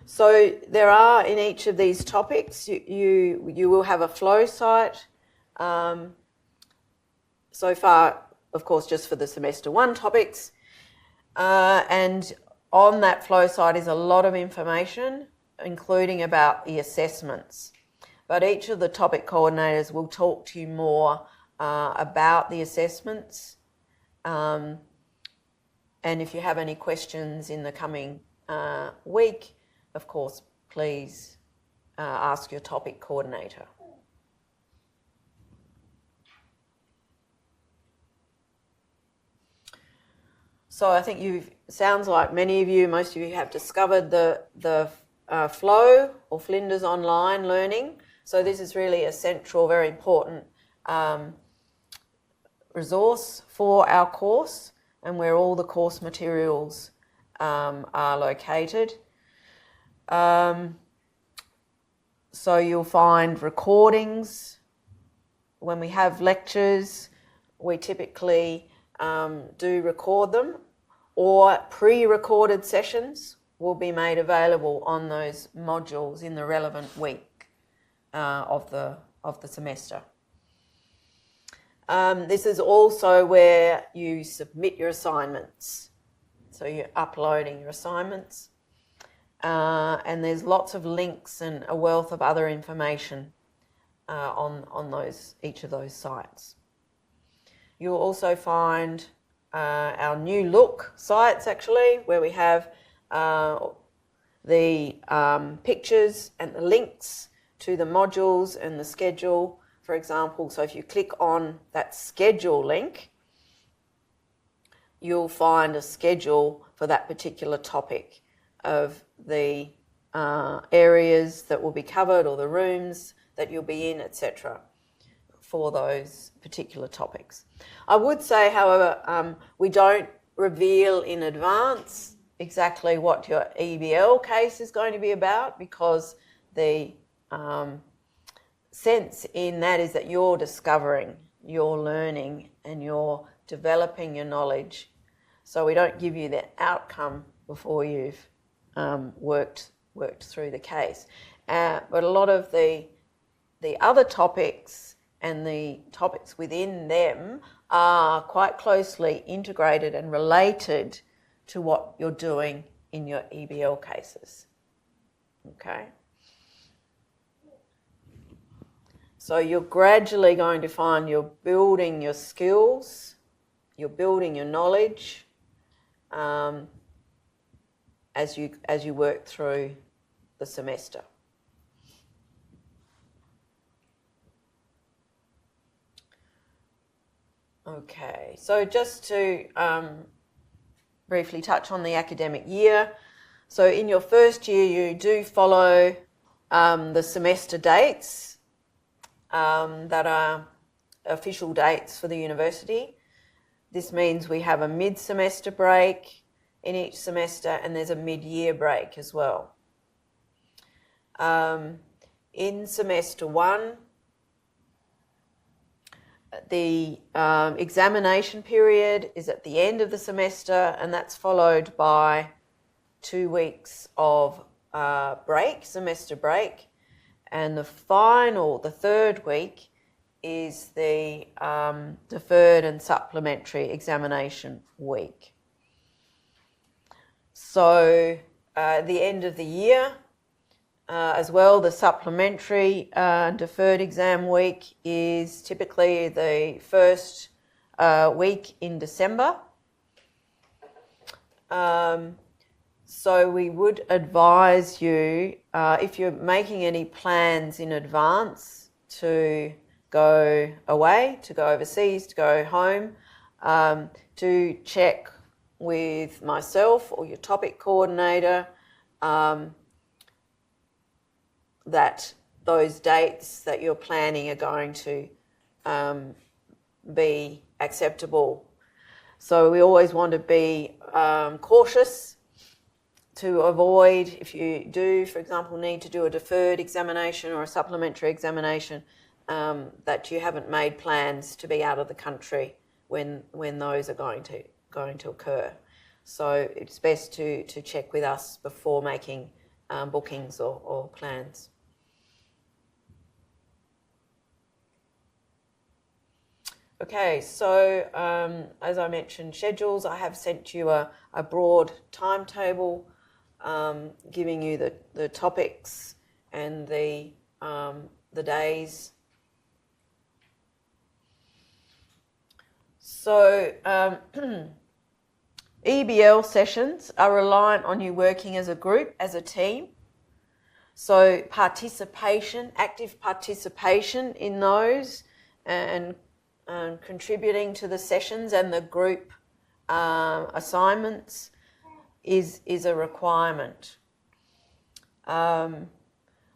So there are, in each of these topics, you will have a flow site. So far, of course, just for the semester 1 topics. And on that flow site is a lot of information, including about the assessments. But each of the topic coordinators will talk to you more about the assessments. And if you have any questions in the coming week, of course, please ask your topic coordinator. So I think sounds like many of you, most of you have discovered the flow or Flinders online learning. So this is really a central, very important resource for our course, and where all the course materials are located. So you'll find recordings. When we have lectures, we typically do record them, or pre-recorded sessions will be made available on those modules in the relevant week of the semester. This is also where you submit your assignments. So you're uploading your assignments. And there's lots of links and a wealth of other information on each of those sites. You'll also find our new look sites, actually, where we have the pictures and the links to the modules and the schedule, for example. So if you click on that schedule link, you'll find a schedule for that particular topic of the areas that will be covered or the rooms that you'll be in, etc., for those particular topics. I would say, however, we don't reveal in advance exactly what your EBL case is going to be about, because the sense in that is that you're discovering, you're learning, and you're developing your knowledge. So we don't give you the outcome before you've worked through the case. But a lot of the other topics and the topics within them are quite closely integrated and related to what you're doing in your EBL cases. Okay? So you're gradually going to find you're building your skills, you're building your knowledge as you work through the semester. Okay, so just to briefly touch on the academic year. So in your first year, you do follow the semester dates that are official dates for the university. This means we have a mid-semester break in each semester, and there's a mid-year break as well. In semester 1, the examination period is at the end of the semester, and that's followed by 2 weeks of semester break. And the third week, is the deferred and supplementary examination week. So at the end of the year, as well, the supplementary deferred exam week is typically the first week in December. So we would advise you, if you're making any plans in advance to go away, to go overseas, to go home, to check with myself or your topic coordinator that those dates that you're planning are going to be acceptable. So we always want to be cautious to avoid, if you do, for example, need to do a deferred examination or a supplementary examination, that you haven't made plans to be out of the country when those are going to occur. So it's best to check with us before making bookings or plans. Okay, so as I mentioned, schedules. I have sent you a broad timetable giving you the topics and the days. So EBL sessions are reliant on you working as a group, as a team. So participation, active participation in those and contributing to the sessions and the group assignments is a requirement.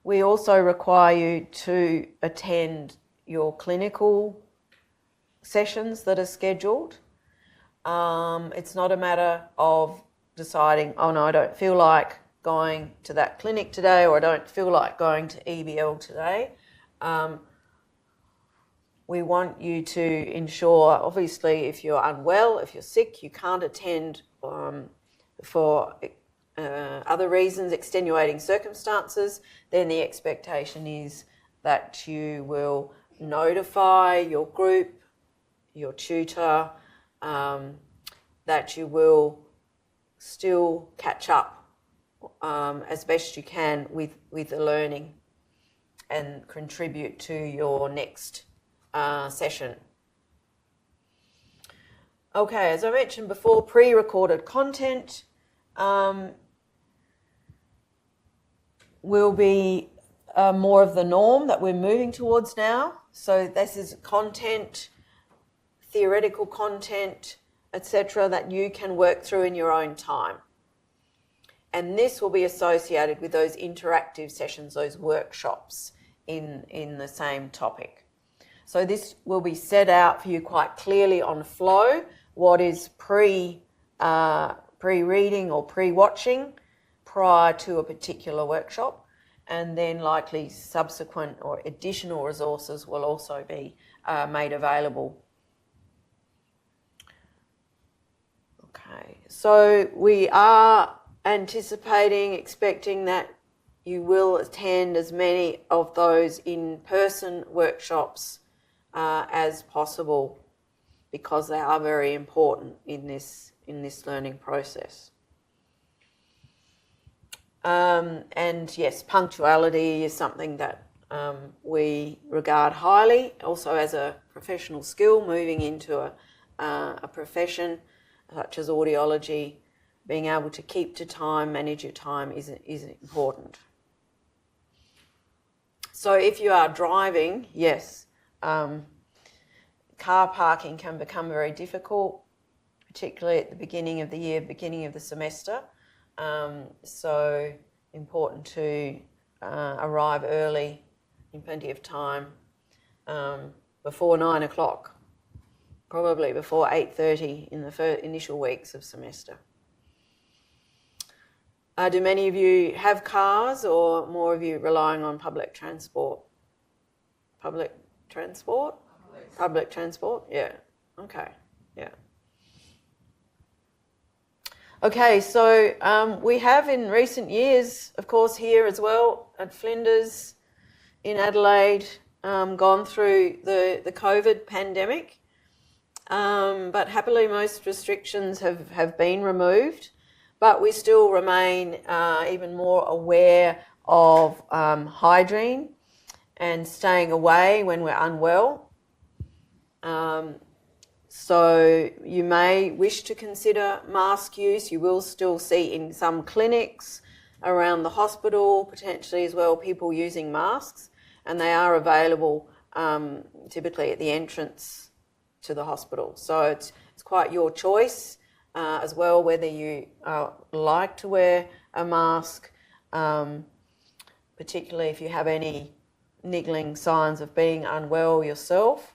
We also require you to attend your clinical sessions that are scheduled. It's not a matter of deciding, oh no, I don't feel like going to that clinic today, or I don't feel like going to EBL today. We want you to ensure, obviously, if you're unwell, if you're sick, you can't attend for other reasons, extenuating circumstances, then the expectation is that you will notify your group, your tutor, that you will still catch up as best you can with the learning and contribute to your next session. Okay, as I mentioned before, pre-recorded content will be more of the norm that we're moving towards now. So this is content, theoretical content, etc., that you can work through in your own time. And this will be associated with those interactive sessions, those workshops in the same topic. So this will be set out for you quite clearly on Flow, what is pre-reading or pre-watching prior to a particular workshop, and then likely subsequent or additional resources will also be made available. Okay, so we are expecting that you will attend as many of those in-person workshops as possible, because they are very important in this learning process. And yes, punctuality is something that we regard highly, also as a professional skill moving into a profession such as audiology. Being able to keep to time, manage your time is important. So if you are driving, yes, car parking can become very difficult, particularly at the beginning of the year, beginning of the semester. So important to arrive early in plenty of time, before 9 o'clock, probably before 8:30 in the initial weeks of semester. Do many of you have cars, or more of you relying on public transport? Public transport? Public transport, yeah. Okay, yeah. Okay, so we have in recent years, of course, here as well at Flinders in Adelaide, gone through the COVID pandemic, but happily most restrictions have been removed. But we still remain even more aware of hygiene and staying away when we're unwell. So you may wish to consider mask use. You will still see in some clinics around the hospital, potentially as well, people using masks, and they are available typically at the entrance to the hospital. So it's quite your choice. As well, whether you like to wear a mask, particularly if you have any niggling signs of being unwell yourself.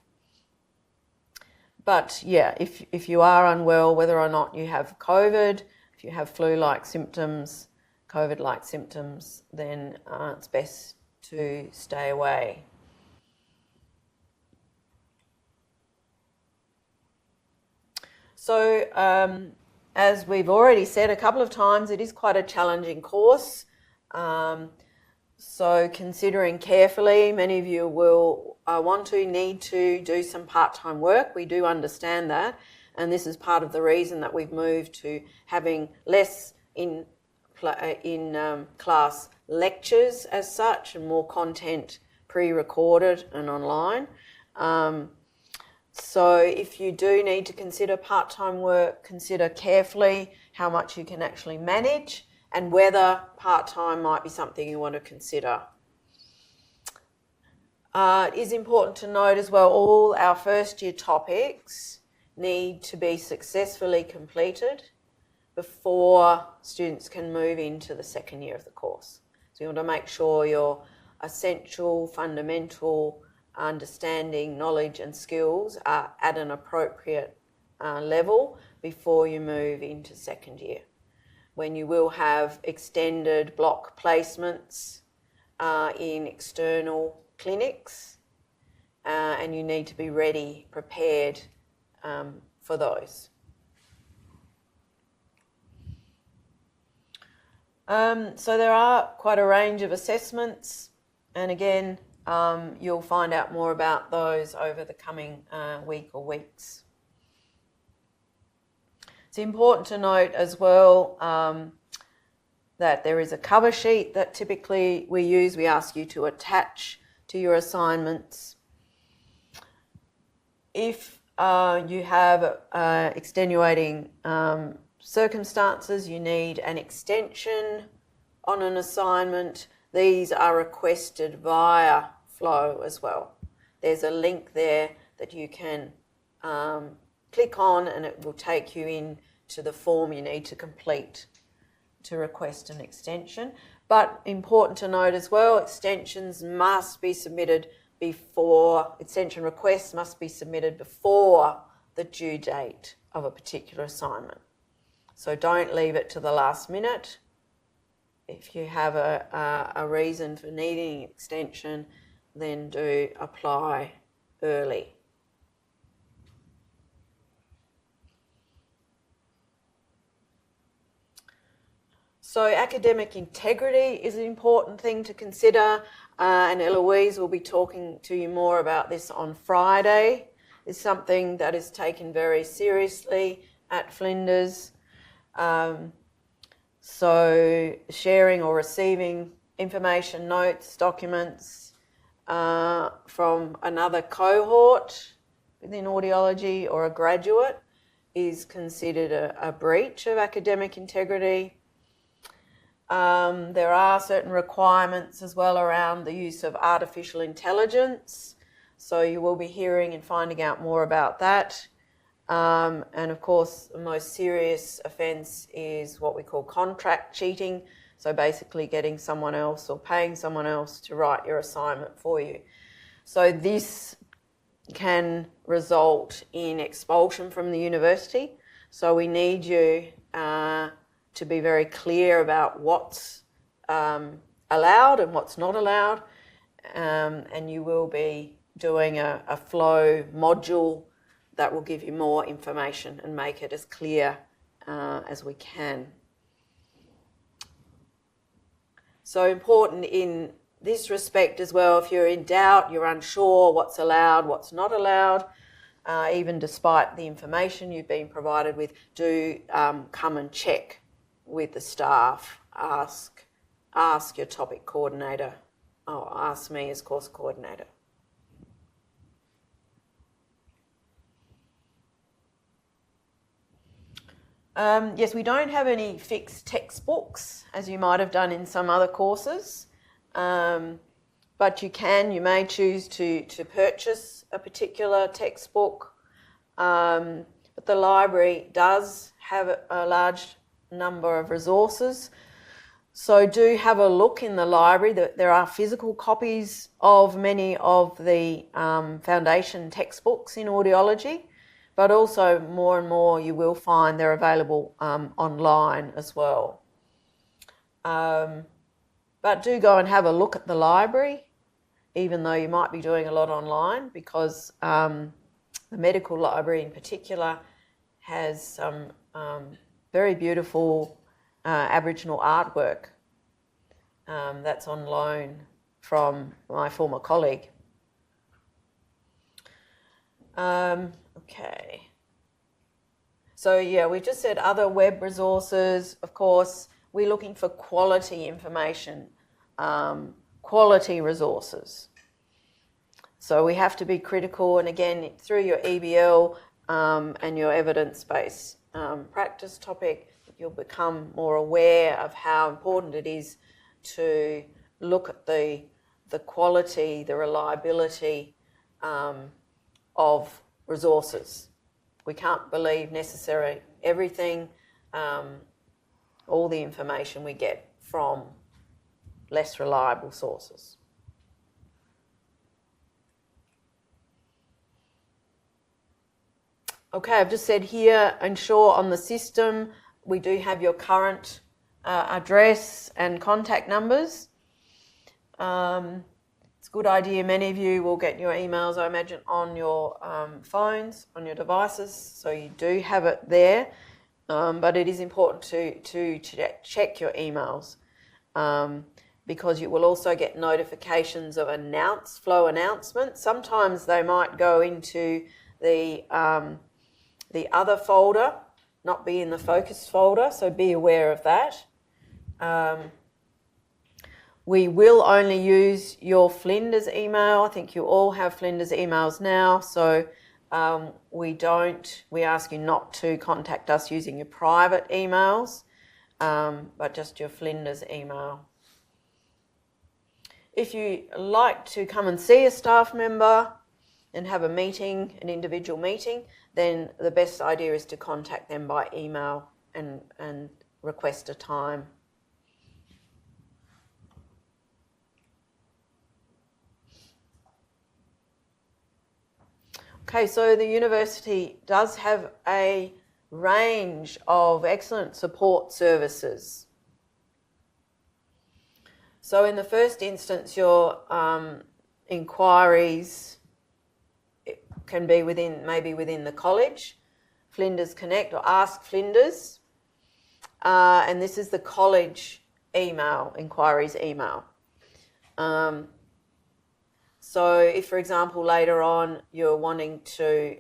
But yeah, if you are unwell, whether or not you have COVID, if you have flu-like symptoms, COVID-like symptoms, then it's best to stay away. So, as we've already said a couple of times, it is quite a challenging course. So considering carefully, many of you will need to do some part-time work. We do understand that, and this is part of the reason that we've moved to having less in class lectures as such and more content pre-recorded and online. So if you do need to consider part-time work, consider carefully how much you can actually manage and whether part-time might be something you want to consider. It is important to note as well, all our first year topics need to be successfully completed before students can move into the second year of the course. So you want to make sure your essential, fundamental understanding, knowledge and skills are at an appropriate level before you move into second year, when you will have extended block placements in external clinics, and you need to be ready, prepared for those. So there are quite a range of assessments, and again, you'll find out more about those over the coming week or weeks. It's important to note as well that there is a cover sheet that typically we use. We ask you to attach to your assignments. If you have extenuating circumstances, you need an extension on an assignment, these are requested via Flow as well. There's a link there that you can click on and it will take you in to the form you need to complete to request an extension. But important to note as well, extensions must be submitted before, extension requests must be submitted before the due date of a particular assignment. So don't leave it to the last minute. If you have a reason for needing extension, then do apply early. So academic integrity is an important thing to consider, and Eloise will be talking to you more about this on Friday. It's something that is taken very seriously at Flinders. So sharing or receiving information, notes, documents from another cohort within audiology or a graduate is considered a breach of academic integrity. There are certain requirements as well around the use of artificial intelligence. So you will be hearing and finding out more about that. And of course, the most serious offence is what we call contract cheating. So basically getting someone else or paying someone else to write your assignment for you. So this can result in expulsion from the university. So we need you to be very clear about what's allowed and what's not allowed. And you will be doing a flow module that will give you more information and make it as clear as we can. So important in this respect as well, if you're in doubt, you're unsure what's allowed, what's not allowed, even despite the information you've been provided with, do come and check with the staff. Ask your topic coordinator, or ask me as course coordinator. Yes, we don't have any fixed textbooks, as you might have done in some other courses, but you may choose to purchase a particular textbook, but the library does have a large number of resources. So do have a look in the library. There are physical copies of many of the foundation textbooks in audiology, but also more and more you will find they're available online as well. But do go and have a look at the library, even though you might be doing a lot online, because the medical library in particular has some very beautiful Aboriginal artwork that's on loan from my former colleague. Okay. So yeah, we just said other web resources. Of course, we're looking for quality information, quality resources. So we have to be critical, and again, through your EBL and your evidence-based practice topic, you'll become more aware of how important it is to look at the quality, the reliability of resources. We can't believe necessarily everything, all the information we get from less reliable sources. Okay, I've just said here, ensure on the system we do have your current address and contact numbers. It's a good idea. Many of you will get your emails, I imagine, on your phones, on your devices, so you do have it there. But it is important to check your emails because you will also get notifications of flow announcements. Sometimes they might go into the other folder, not be in the focus folder, so be aware of that. We will only use your Flinders email. I think you all have Flinders emails now, so we ask you not to contact us using your private emails, but just your Flinders email. If you like to come and see a staff member and have a meeting, an individual meeting, then the best idea is to contact them by email and request a time. Okay, so the university does have a range of excellent support services. So in the first instance, your inquiries can be maybe within the college, Flinders Connect or Ask Flinders, and this is the college email, inquiries email. So if, for example, later on you're wanting to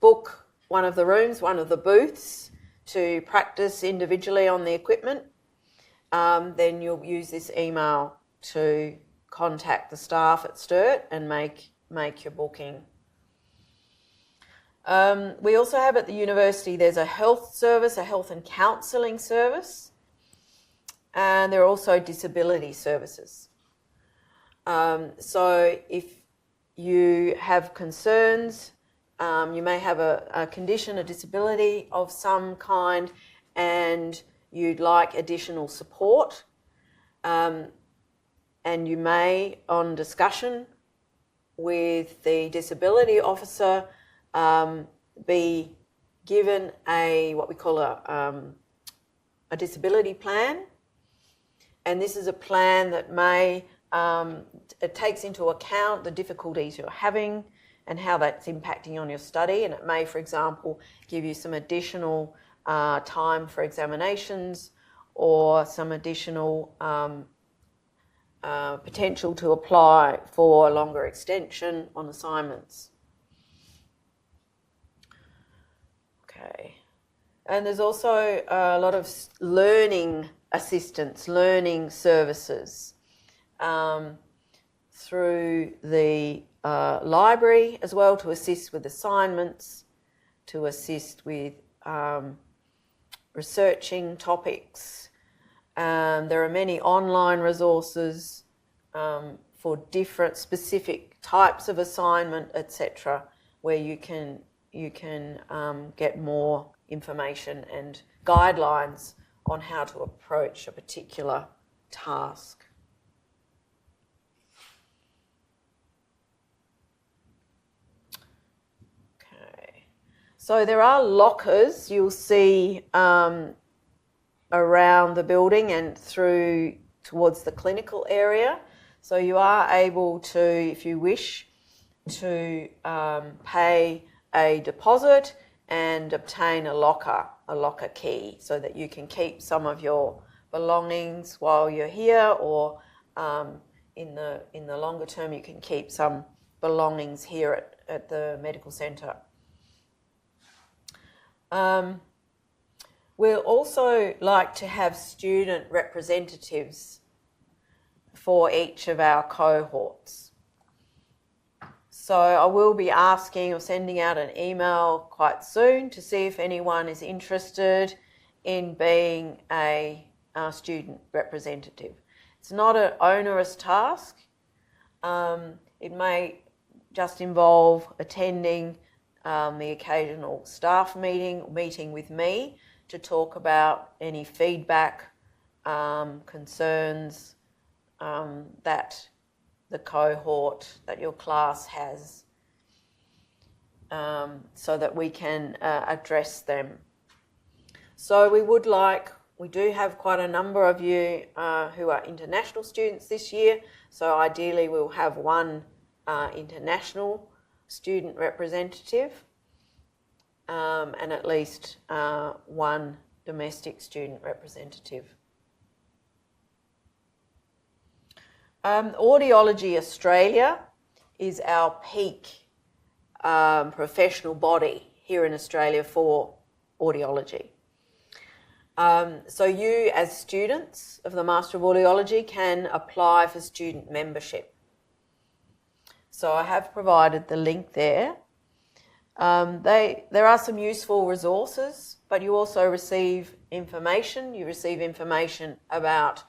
book one of the rooms, one of the booths to practice individually on the equipment, then you'll use this email to contact the staff at STURT and make your booking. We also have at the university, there's a health service, a health and counselling service, and there are also disability services. So if you have concerns, you may have a condition, a disability of some kind, and you'd like additional support, and you may, on discussion with the disability officer, be given what we call a disability plan, and this is a plan that may it takes into account the difficulties you're having and how that's impacting on your study, and it may, for example, give you some additional time for examinations or some additional potential to apply for a longer extension on assignments. Okay, and there's also a lot of learning assistance, learning services through the library as well, to assist with assignments, to assist with researching topics. There are many online resources for different specific types of assignment, etc., where you can get more information and guidelines on how to approach a particular task. So there are lockers. You'll see around the building and through towards the clinical area. So you are able to, if you wish, to pay a deposit and obtain a locker key, so that you can keep some of your belongings while you're here, or in the longer term you can keep some belongings here at the medical centre. We'll also like to have student representatives for each of our cohorts. So I will be asking or sending out an email quite soon to see if anyone is interested in being a student representative. It's not an onerous task. It may just involve attending the occasional staff meeting with me to talk about any feedback, concerns that the cohort, that your class has, so that we can address them. So we do have quite a number of you who are international students this year, so ideally we'll have one international student representative and at least one domestic student representative. Audiology Australia is our peak professional body here in Australia for audiology. So you, as students of the Master of Audiology, can apply for student membership. So I have provided the link there. There are some useful resources, but you also receive information. You receive information about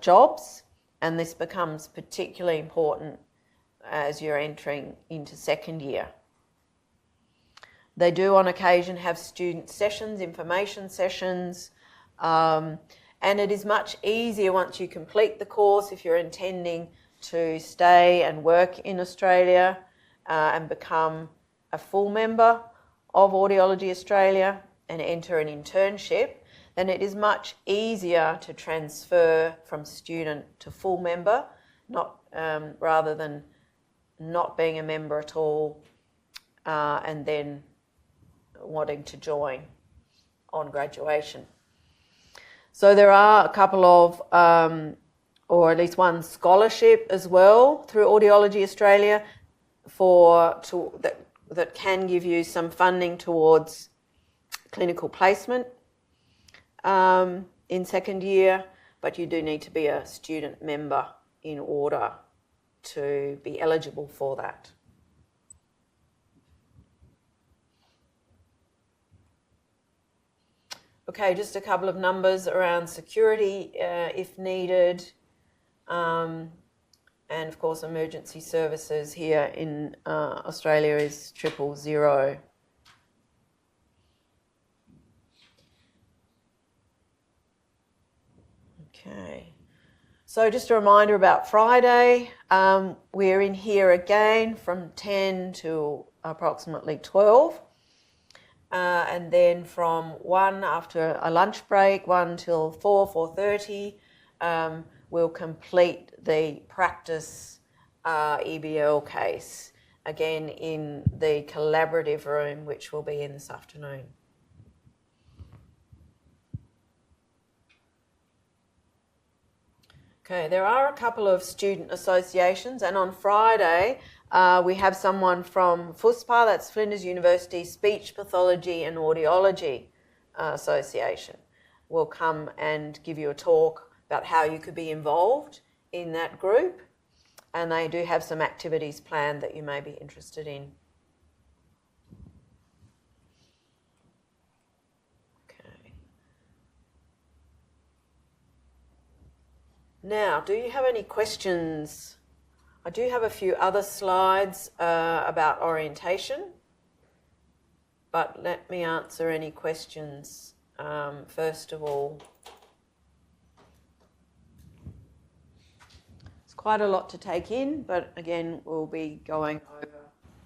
jobs, and this becomes particularly important as you're entering into second year. They do on occasion have student sessions, information sessions, and it is much easier once you complete the course if you're intending to stay and work in Australia and become a full member of Audiology Australia and enter an internship. Then it is much easier to transfer from student to full member, rather than not being a member at all and then wanting to join on graduation. So there are a couple of, or at least one scholarship as well through Audiology Australia that can give you some funding towards clinical placement in second year, but you do need to be a student member in order to be eligible for that. Okay, just a couple of numbers around security if needed, and of course emergency services here in Australia is 000. Okay, so just a reminder about Friday. We're in here again from 10 to approximately 12. And then from 1 after a lunch break, 1 till 4:30, we'll complete the practice EBL case, again in the collaborative room, which will be in this afternoon. Okay, there are a couple of student associations, and on Friday we have someone from FUSPA, that's Flinders University Speech Pathology and Audiology Association, will come and give you a talk about how you could be involved in that group, and they do have some activities planned that you may be interested in. Now, do you have any questions? I do have a few other slides about orientation, but let me answer any questions first of all. It's quite a lot to take in, but again, we'll be going over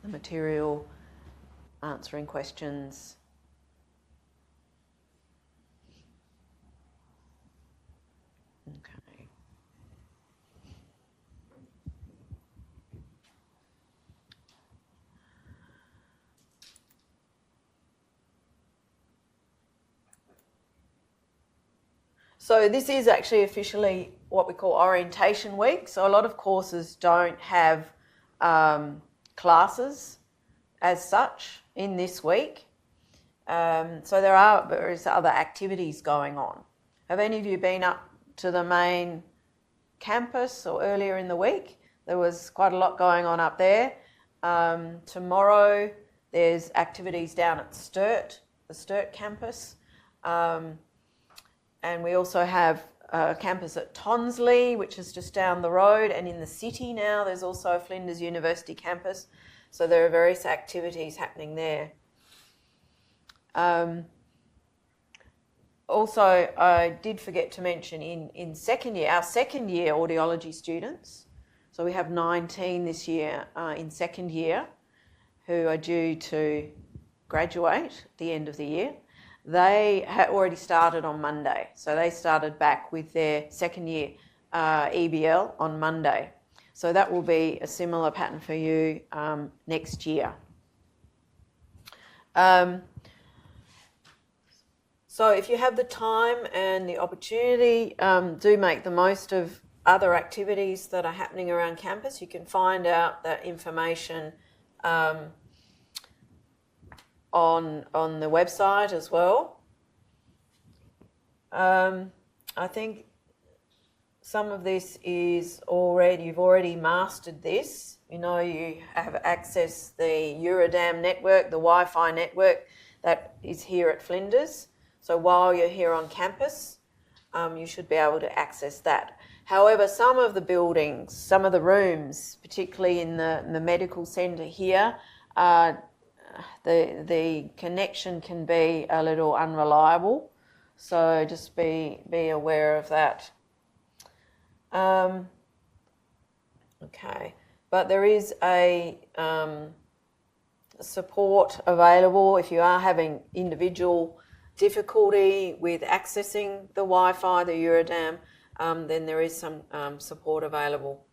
the material, answering questions. So this is actually officially what we call orientation week. So a lot of courses don't have classes as such in this week. So there are various other activities going on. Have any of you been up to the main campus or earlier in the week? There was quite a lot going on up there. Tomorrow there's activities down at Sturt, the Sturt campus. And we also have a campus at Tonsley, which is just down the road, and in the city now there's also a Flinders University campus. So there are various activities happening there. Also, I did forget to mention in second year, our second year audiology students, so we have 19 this year in second year who are due to graduate at the end of the year. They had already started on Monday. So they started back with their second year EBL on Monday. So that will be a similar pattern for you next year. So if you have the time and the opportunity, do make the most of other activities that are happening around campus. You can find out that information on the website as well. I think some of this is you've already mastered this. You know, you have accessed the Eurodam network, the Wi-Fi network that is here at Flinders. So while you're here on campus, you should be able to access that. However, some of the buildings, some of the rooms, particularly in the medical centre here, the connection can be a little unreliable, so just be aware of that. Okay, but there is a support available if you are having individual difficulty with accessing the Wi-Fi, the Eurodam, then there is some support available.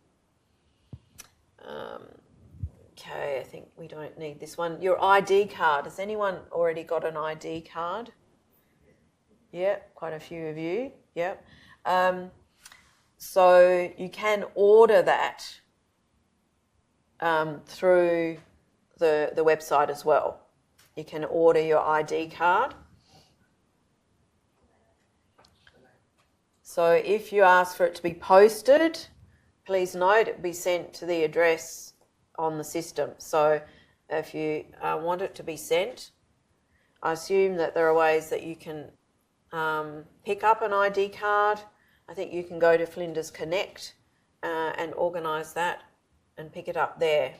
Okay, I think we don't need this one. Your ID card. Has anyone already got an ID card? Yeah, quite a few of you. Yeah. So you can order that through the website as well. You can order your ID card. So if you ask for it to be posted, please note it will be sent to the address on the system. So if you want it to be sent, I assume that there are ways that you can pick up an ID card. I think you can go to Flinders Connect and organise that and pick it up there.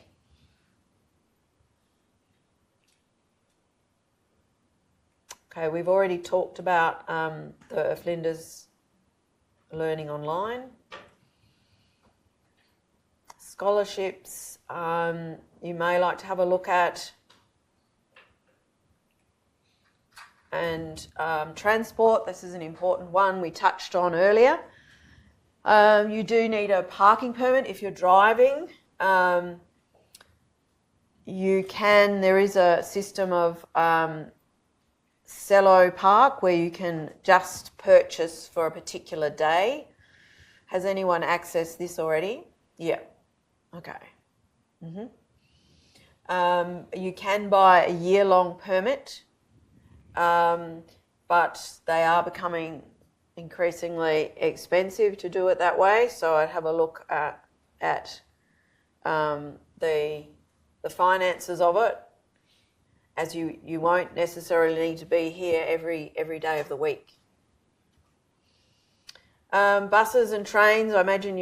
Okay, we've already talked about the Flinders Learning Online. Scholarships, you may like to have a look at. And transport, this is an important one we touched on earlier. You do need a parking permit if you're driving. There is a system of Cello Park where you can just purchase for a particular day. Has anyone accessed this already? Yeah. Okay. You can buy a year-long permit, but they are becoming increasingly expensive to do it that way. So I'd have a look at the finances of it, as you won't necessarily need to be here every day of the week. Buses and trains, I imagine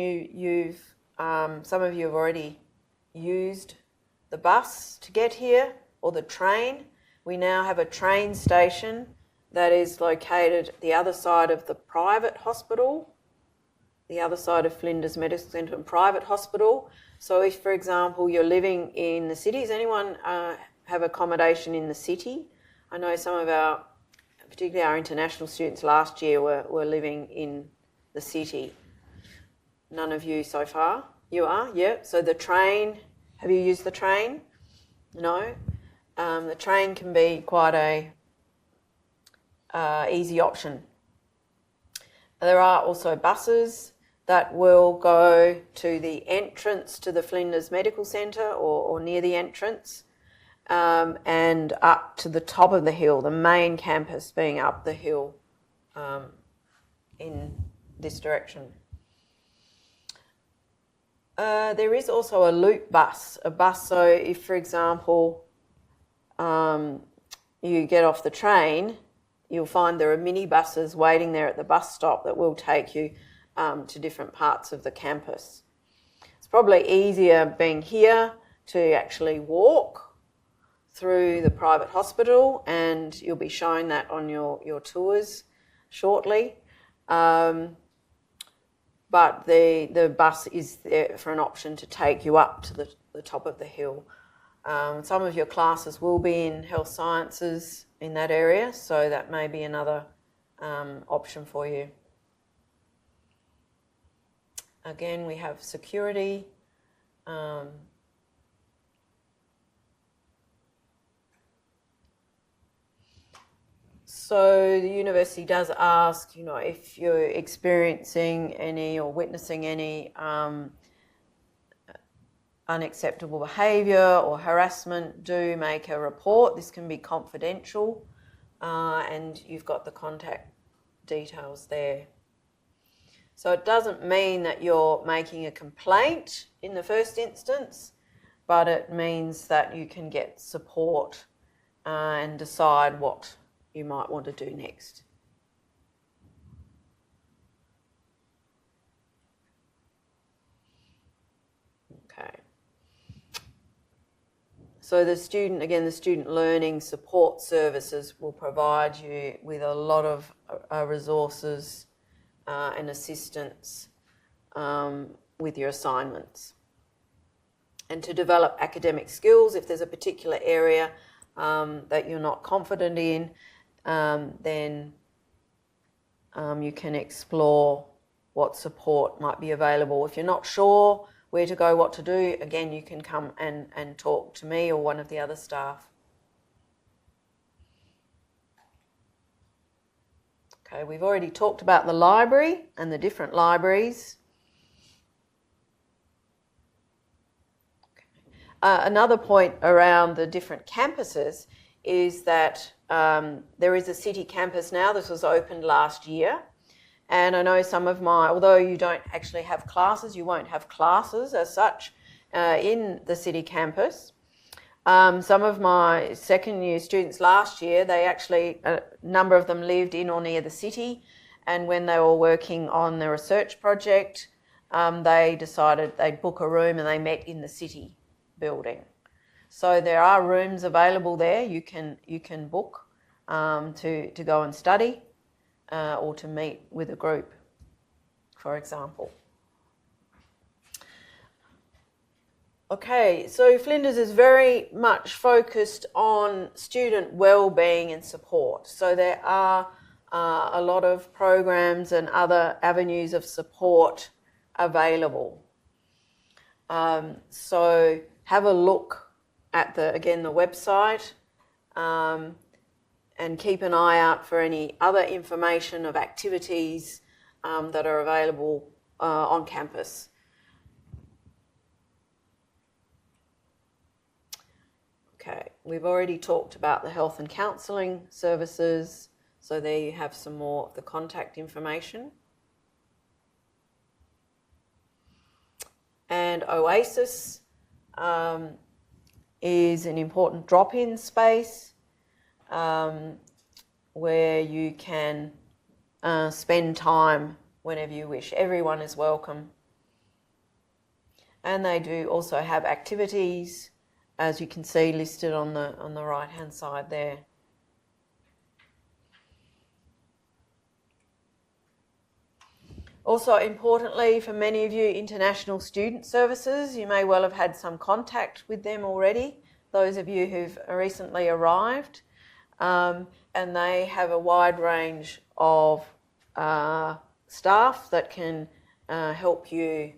some of you have already used the bus to get here, or the train. We now have a train station that is located the other side of the private hospital, the other side of Flinders Medical Centre and private hospital. So if, for example, you're living in the city, does anyone have accommodation in the city? I know some of particularly our international students last year were living in the city. None of you so far? You are? Yeah. So the train, have you used the train? No. The train can be quite a easy option. There are also buses that will go to the entrance to the Flinders Medical Centre or near the entrance, and up to the top of the hill, the main campus being up the hill in this direction. There is also a loop bus, so if, for example, you get off the train, you'll find there are minibuses waiting there at the bus stop that will take you to different parts of the campus. It's probably easier being here to actually walk through the private hospital, and you'll be showing that on your tours shortly. But the bus is there for an option to take you up to the top of the hill. Some of your classes will be in health sciences in that area, so that may be another option for you. Again, we have security. So the university does ask, if you're experiencing any or witnessing any unacceptable behaviour or harassment, do make a report. This can be confidential, and you've got the contact details there. So it doesn't mean that you're making a complaint in the first instance, but it means that you can get support and decide what you might want to do next. Okay. So the student learning support services will provide you with a lot of resources and assistance with your assignments. And to develop academic skills, if there's a particular area that you're not confident in, then you can explore what support might be available. If you're not sure where to go, what to do, again, you can come and talk to me or one of the other staff. Okay, we've already talked about the library and the different libraries. Another point around the different campuses is that there is a city campus now. This was opened last year. And I know some of although you don't actually have classes, you won't have classes as such in the city campus. Some of my second year students last year, a number of them lived in or near the city, and when they were working on the research project, they decided they'd book a room and they met in the city building. So there are rooms available there. You can book to go and study or to meet with a group, for example. Okay, so Flinders is very much focused on student well-being and support. So there are a lot of programs and other avenues of support available. So have a look at the website and keep an eye out for any other information of activities that are available on campus. Okay, we've already talked about the health and counselling services, so there you have some more of the contact information. And Oasis is an important drop-in space where you can spend time whenever you wish. Everyone is welcome. And they do also have activities, as you can see listed on the right-hand side there. Also importantly, for many of you, international student services, you may well have had some contact with them already, those of you who've recently arrived, and they have a wide range of staff that can help you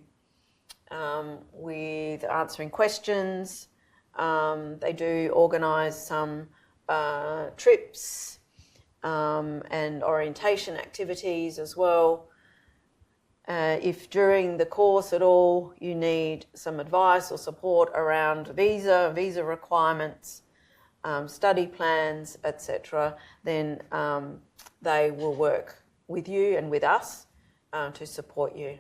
with answering questions. They do organise some trips and orientation activities as well. If during the course at all you need some advice or support around visa requirements, study plans, etc., then they will work with you and with us to support you.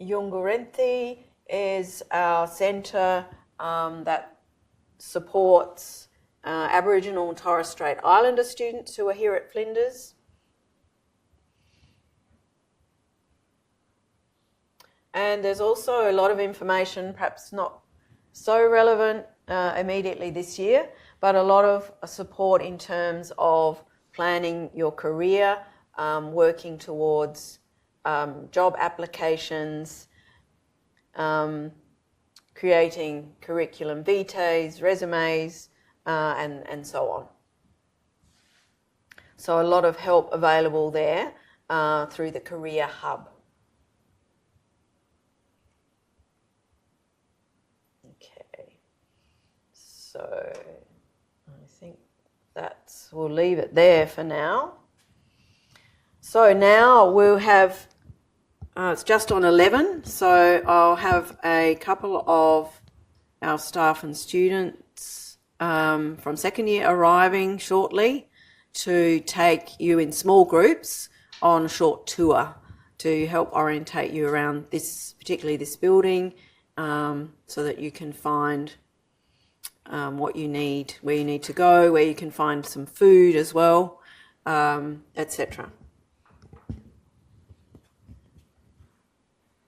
Yungurenthi is our centre that supports Aboriginal and Torres Strait Islander students who are here at Flinders. And there's also a lot of information, perhaps not so relevant immediately this year, but a lot of support in terms of planning your career, working towards job applications, creating curriculum vitae, resumes, and so on. So a lot of help available there through the Career Hub. Okay, so I think we'll leave it there for now. So now we'll have, it's just on 11, so I'll have a couple of our staff and students from second year arriving shortly to take you in small groups on a short tour to help orientate you around this, particularly this building, so that you can find what you need, where you need to go, where you can find some food as well, etc.